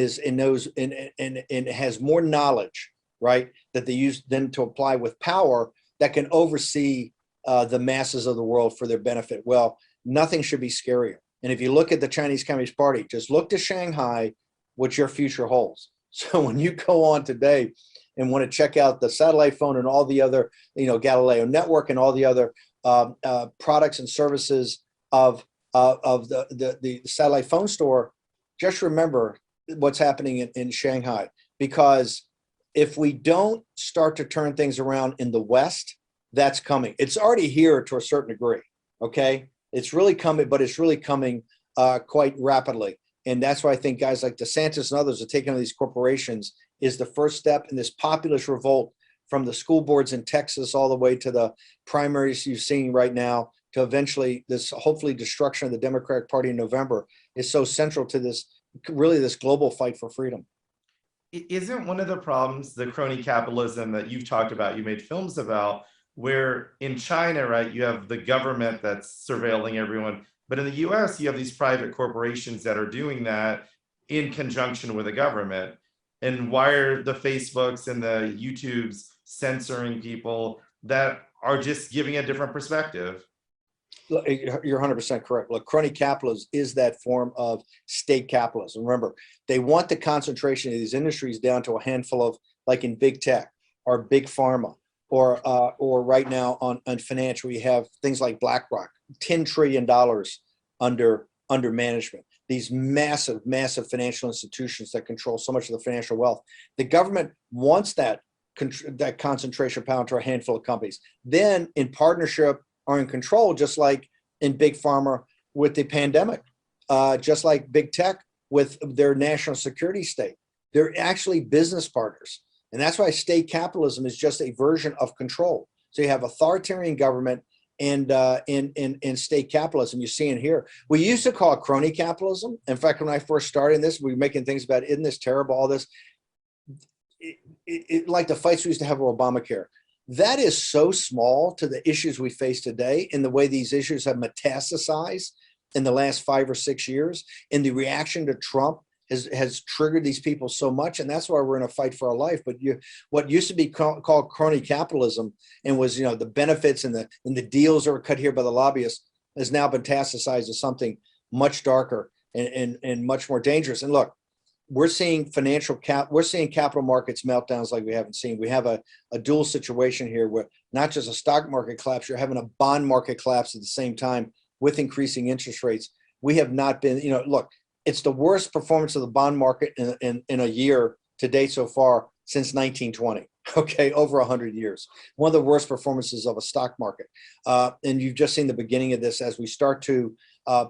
has more knowledge, right, that they use then to apply with power that can oversee the masses of the world for their benefit. Well, nothing should be scarier. And if you look at the Chinese Communist Party, just look to Shanghai, what your future holds. So when you go on today and want to check out the satellite phone and all the other, Galileo network and all the other products and services of the satellite phone store, just remember what's happening in Shanghai. Because if we don't start to turn things around in the West, that's coming. It's already here to a certain degree, okay? It's really coming, but it's really coming quite rapidly. And that's why I think guys like DeSantis and others are taking on these corporations is the first step in this populist revolt, from the school boards in Texas all the way to the primaries you're seeing right now, to eventually this hopefully destruction of the Democratic Party in November, is so central to this, really this global fight for freedom. Isn't one of the problems the crony capitalism that you've talked about, you made films about, where in China, right, you have the government that's surveilling everyone, but in the US, you have these private corporations that are doing that in conjunction with the government? And why are the Facebooks and the YouTubes censoring people that are just giving a different perspective? You're 100% correct. Look, crony capitalism is that form of state capitalism. Remember, they want the concentration of these industries down to a handful of, like in big tech or big pharma, or right now on financial, we have things like BlackRock, $10 trillion under management. These massive, massive financial institutions that control so much of the financial wealth. The government wants that concentration of power to a handful of companies. Then in partnership or in control, just like in big pharma with the pandemic, just like big tech with their national security state. They're actually business partners. And that's why state capitalism is just a version of control. So you have authoritarian government and state capitalism. You see in here. We used to call it crony capitalism. In fact, when I first started in this, we were making things about, isn't this terrible, all this? Like the fights we used to have with Obamacare. That is so small to the issues we face today and the way these issues have metastasized in the last 5 or 6 years. And the reaction to Trump has triggered these people so much. And that's why we're in a fight for our life. But what used to be called crony capitalism and was, the benefits and the deals that were cut here by the lobbyists has now been metastasized to something much darker and much more dangerous. And look, we're seeing capital markets meltdowns like we haven't seen. We have a dual situation here where not just a stock market collapse, you're having a bond market collapse at the same time with increasing interest rates. We have not been, look, it's the worst performance of the bond market in a year to date so far since 1920. Okay, over 100 years. One of the worst performances of a stock market. And you've just seen the beginning of this as we start to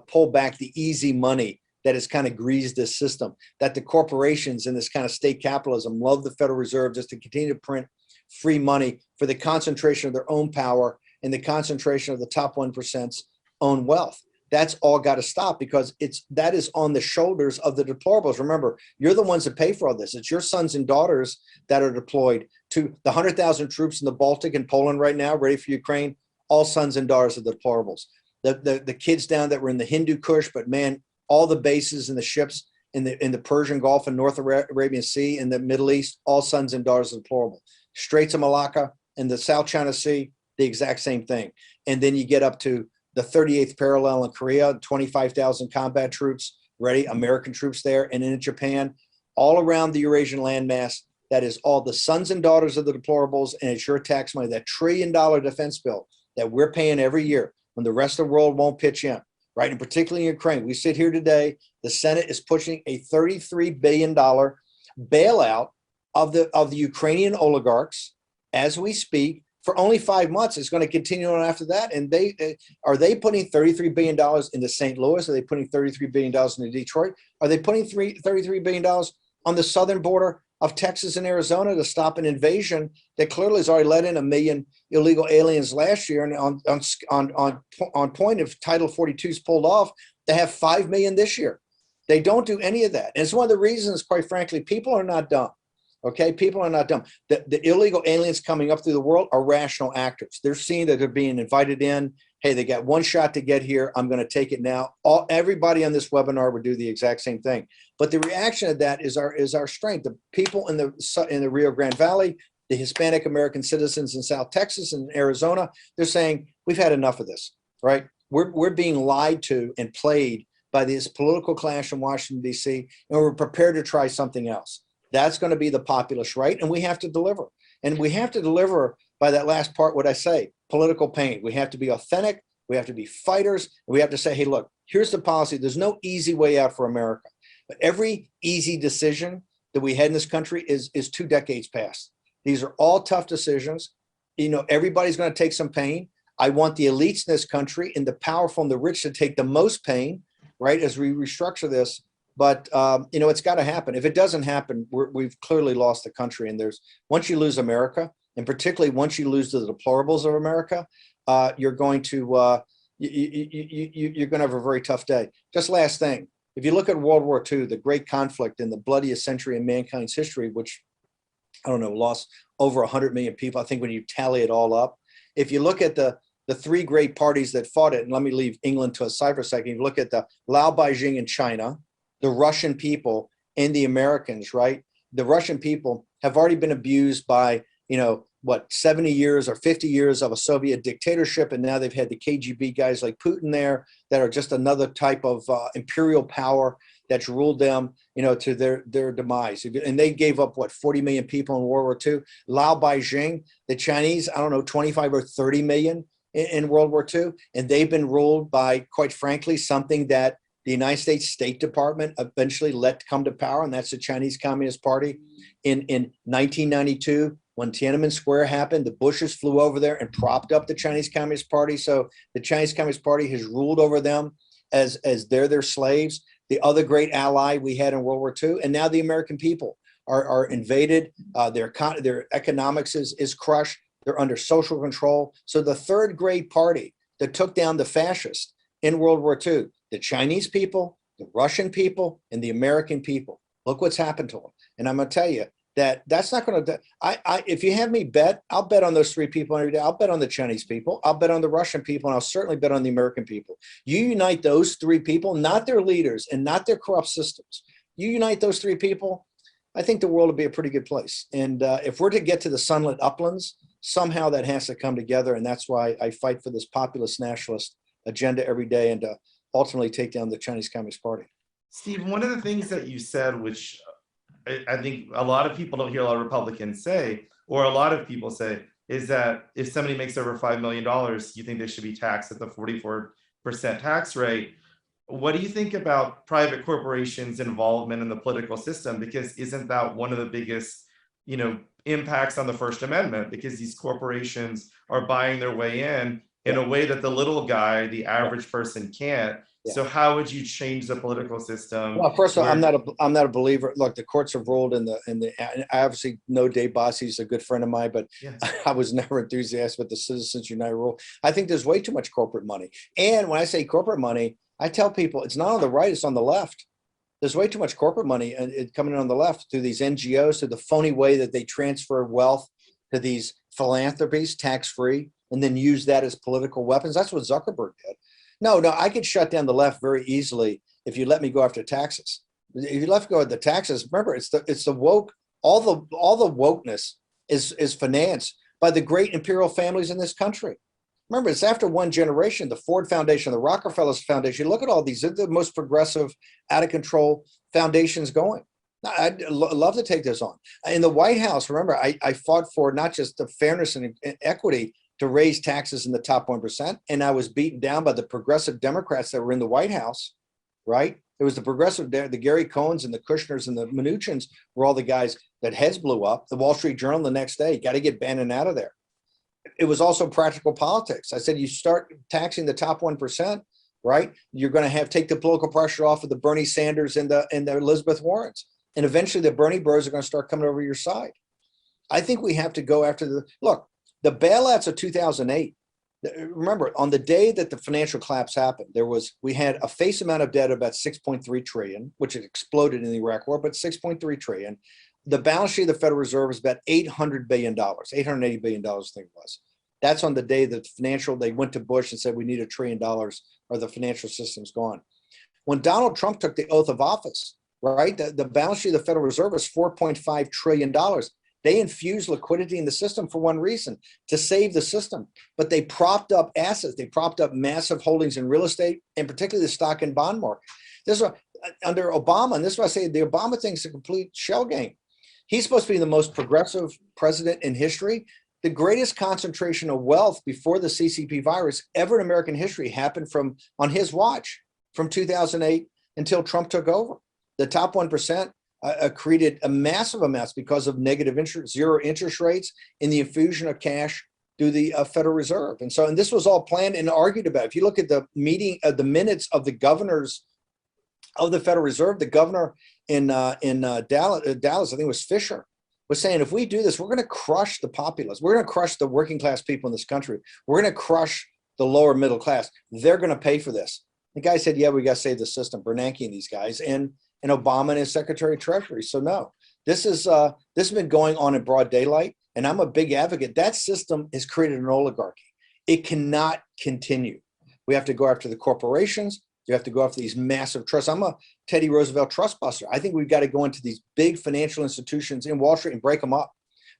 pull back the easy money that has kind of greased this system, that the corporations in this kind of state capitalism love the Federal Reserve just to continue to print free money for the concentration of their own power and the concentration of the top 1%'s own wealth. That's all got to stop because that is on the shoulders of the deplorables. Remember, you're the ones that pay for all this. It's your sons and daughters that are deployed to the 100,000 troops in the Baltic and Poland right now, ready for Ukraine, all sons and daughters of the deplorables. The kids down that were in the Hindu Kush, but man, all the bases and the ships in the Persian Gulf and North Arabian Sea in the Middle East, all sons and daughters of the deplorable. Straits of Malacca and the South China Sea, the exact same thing. And then you get up to the 38th parallel in Korea, 25,000 combat troops ready, American troops there, and in Japan, all around the Eurasian landmass. That is all the sons and daughters of the deplorables, and it's your tax money, that $1 trillion defense bill that we're paying every year when the rest of the world won't pitch in, right? And particularly in Ukraine. We sit here today, the Senate is pushing a $33 billion bailout of the Ukrainian oligarchs as we speak, for only 5 months. It's going to continue on after that. And are they putting $33 billion into St. Louis? Are they putting $33 billion into Detroit? Are they putting $33 billion on the southern border of Texas and Arizona to stop an invasion that clearly has already let in 1 million illegal aliens last year? And on point, if Title 42 is pulled off, they have 5 million this year. They don't do any of that. And it's one of the reasons, quite frankly, people are not dumb. Okay, people are not dumb. The illegal aliens coming up through the world are rational actors. They're seeing that they're being invited in. Hey, they got one shot to get here. I'm going to take it now. Everybody on this webinar would do the exact same thing. But the reaction to that is our strength. The people in the Rio Grande Valley, the Hispanic American citizens in South Texas and Arizona, they're saying we've had enough of this. Right? We're being lied to and played by this political clash in Washington D.C. and we're prepared to try something else. That's going to be the populist right, and we have to deliver. And we have to deliver by that last part, what I say, political pain. We have to be authentic. We have to be fighters. And we have to say, hey, look, here's the policy. There's no easy way out for America. But every easy decision that we had in this country is 2 decades past. These are all tough decisions. Everybody's going to take some pain. I want the elites in this country and the powerful and the rich to take the most pain, right, as we restructure this. But, it's got to happen. If it doesn't happen, we've clearly lost the country. And once you lose America, and particularly once you lose the deplorables of America, you're going to you're going to have a very tough day. Just last thing, if you look at World War II, the great conflict and the bloodiest century in mankind's history, which, lost over 100 million people, I think when you tally it all up, if you look at the 3 great parties that fought it, and let me leave England to a side for a second, you look at the Lao Beijing in China, the Russian people and the Americans, right? The Russian people have already been abused by, 70 years or 50 years of a Soviet dictatorship. And now they've had the KGB guys like Putin there that are just another type of imperial power that's ruled them, to their demise. And they gave up, 40 million people in World War II. Lao Beijing, the Chinese, 25 or 30 million in World War II. And they've been ruled by, quite frankly, something that the United States State Department eventually let come to power, and that's the Chinese Communist Party. In 1992, when Tiananmen Square happened, the Bushes flew over there and propped up the Chinese Communist Party. So the Chinese Communist Party has ruled over them as they're their slaves. The other great ally we had in World War II, and now the American people are invaded. Their economics is crushed. They're under social control. So the third great party that took down the fascists in World War II? The Chinese people, the Russian people, and the American people. Look what's happened to them. And I'm going to tell you that's not going to, if you have me bet, I'll bet on those three people every day. I'll bet on the Chinese people. I'll bet on the Russian people. And I'll certainly bet on the American people. You unite those three people, not their leaders and not their corrupt systems. You unite those three people, I think the world will be a pretty good place. And if we're to get to the sunlit uplands, somehow that has to come together. And that's why I fight for this populist nationalist agenda every day and ultimately take down the Chinese Communist Party. Steve, one of the things that you said, which I think a lot of people don't hear a lot of Republicans say, or a lot of people say, is that if somebody makes over $5 million, you think they should be taxed at the 44% tax rate. What do you think about private corporations' involvement in the political system? Because isn't that one of the biggest, impacts on the First Amendment? Because these corporations are buying their way in a way that the little guy, the average person can't. Yeah. So how would you change the political system? Well, first of all, I'm not a believer. Look, the courts have ruled I obviously know Dave Bossie, he's a good friend of mine, but Yes. I was never enthusiastic with the Citizens United rule. I think there's way too much corporate money. And when I say corporate money, I tell people it's not on the right, it's on the left. There's way too much corporate money and it coming in on the left through these NGOs, through the phony way that they transfer wealth to these philanthropies, tax-free, and then use that as political weapons. That's what Zuckerberg did. No, I could shut down the left very easily if you let me go after taxes. If you let me go at the taxes, remember it's the woke. All the wokeness is financed by the great imperial families in this country. Remember, it's after one generation, the Ford Foundation, the Rockefeller Foundation. Look at all these; they're the most progressive, out of control foundations going. I'd love to take this on. In the White House, remember, I fought for not just the fairness and equity to raise taxes in the top 1%. And I was beaten down by the progressive Democrats that were in the White House, right? It was the progressive, the Gary Cohens and the Kushners and the Mnuchins were all the guys that heads blew up. The Wall Street Journal the next day, got to get Bannon out of there. It was also practical politics. I said, you start taxing the top 1%, right? You're going to take the political pressure off of the Bernie Sanders and the Elizabeth Warrens. And eventually the Bernie bros are going to start coming over your side. I think we have to go after the bailouts of 2008. Remember, on the day that the financial collapse happened, we had a face amount of debt of about 6.3 trillion, which had exploded in the Iraq War, but 6.3 trillion. The balance sheet of the Federal Reserve is about $800 billion, $880 billion, I think it was. That's on the day that they went to Bush and said, we need $1 trillion or the financial system's gone. When Donald Trump took the oath of office, right, the balance sheet of the Federal Reserve was $4.5 trillion. They infused liquidity in the system for one reason, to save the system. But they propped up assets. They propped up massive holdings in real estate, and particularly the stock and bond market. This is under Obama, and this is why I say the Obama thing is a complete shell game. He's supposed to be the most progressive president in history. The greatest concentration of wealth before the CCP virus ever in American history happened on his watch, from 2008 until Trump took over. The top 1%. Created a massive amounts because of negative interest, zero interest rates, in the infusion of cash through the Federal Reserve. And this was all planned and argued about. If you look at the minutes of the governors of the Federal Reserve, the governor in Dallas, I think it was Fisher, was saying, if we do this, we're going to crush the populace. We're going to crush the working class people in this country. We're going to crush the lower middle class. They're going to pay for this. The guy said, yeah, we got to save the system. Bernanke and these guys. And Obama and his Secretary of Treasury. So no, this has been going on in broad daylight, and I'm a big advocate. That system has created an oligarchy. It cannot continue. We have to go after the corporations. You have to go after these massive trusts. I'm a Teddy Roosevelt trust buster. I think we've got to go into these big financial institutions in Wall Street and break them up.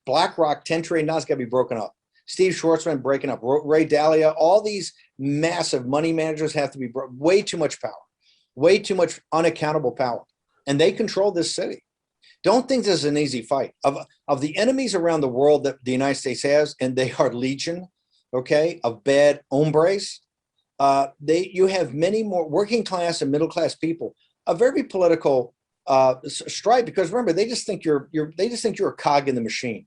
BlackRock, $10 trillion got to be broken up. Steve Schwarzman breaking up. Ray Dalio, all these massive money managers have to be way too much power, way too much unaccountable power. And they control this city. Don't think this is an easy fight. Of the enemies around the world that the United States has, and they are legion, okay, of bad hombres, you have many more working class and middle class people, a very political stripe, because remember, they just think you're a cog in the machine.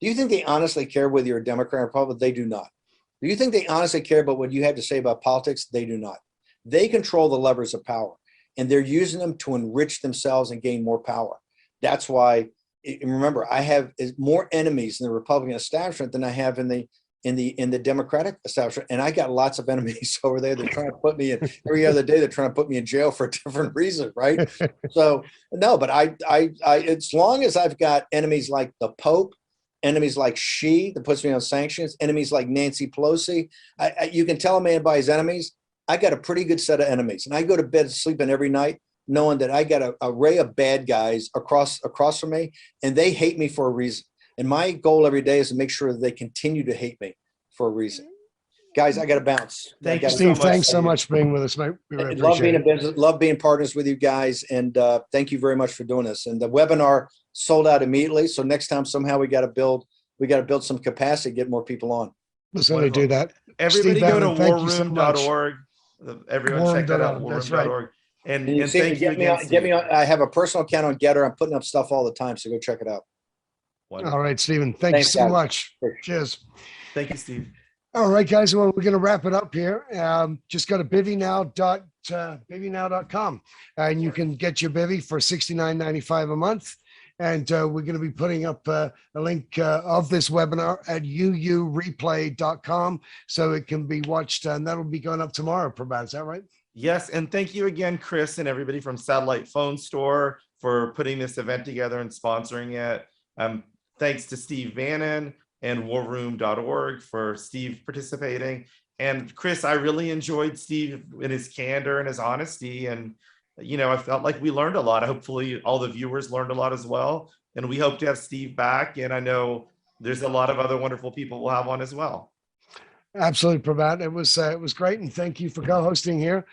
Do you think they honestly care whether you're a Democrat or Republican? They do not. Do you think they honestly care about what you have to say about politics? They do not. They control the levers of power, and they're using them to enrich themselves and gain more power. That's why, remember, I have more enemies in the Republican establishment than I have in the in the Democratic establishment, and I got lots of enemies over there. They're trying to put me in every other day. They're trying to put me in jail for a different reason, right? So no, but I as long as I've got enemies like the Pope, enemies like Xi that puts me on sanctions, enemies like Nancy Pelosi, you can tell a man by his enemies. I got a pretty good set of enemies, and I go to bed sleeping every night knowing that I got an array of bad guys across from me, and they hate me for a reason. And my goal every day is to make sure that they continue to hate me for a reason. Guys, I got to bounce. Thank you, Steve, so much, thanks so Steve. much for being with us, mate. We really Love being appreciate in it. business, love being partners with you guys, and thank you very much for doing this. And the webinar sold out immediately, so next time somehow we got to build some capacity, get more people on. We'll certainly do that. Everybody Steve go to Bannon, thank you so much. warroom.org. Everyone check that out, Warroom.org, that's right. warroom.org. And And you see, thank you get me again, on, get me Steve. on. I have a personal account on Getter. I'm putting up stuff all the time, so go check it out. Wonderful. All right, Stephen. Thank Thanks, you so guys. much. Sure. Cheers. Thank you, Steve. All right, guys. Well, we're going to wrap it up here. Just go to bivvynow.com and you can get your bivvy for $69.95 a month. And we're going to be putting up a link of this webinar at uureplay.com so it can be watched. And that'll be going up tomorrow, Prabhat. Is that right? Yes, and thank you again, Chris, and everybody from Satellite Phone Store for putting this event together and sponsoring it. Thanks to Steve Bannon and warroom.org for Steve participating. And Chris, I really enjoyed Steve in his candor and his honesty. And, you know, I felt like we learned a lot. Hopefully all the viewers learned a lot as well. And we hope to have Steve back. And I know there's a lot of other wonderful people we'll have on as well. Absolutely, Prabhat. It was great. And thank you for co-hosting here.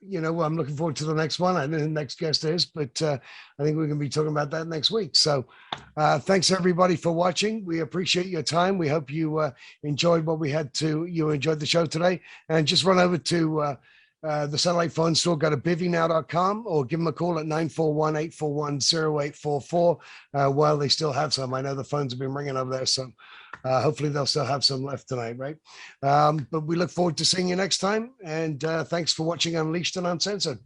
You know, I'm looking forward to the next one. I know who the next guest is, but I think we're going to be talking about that next week. So thanks everybody for watching. We appreciate your time. We hope you enjoyed what we had to, you enjoyed the show today, and just run over to the Satellite Phone Store, go to bivvynow.com or give them a call at 941-841-0844 while they still have some. I know the phones have been ringing over there, so hopefully they'll still have some left tonight, right? But we look forward to seeing you next time, and thanks for watching Unleashed and Uncensored.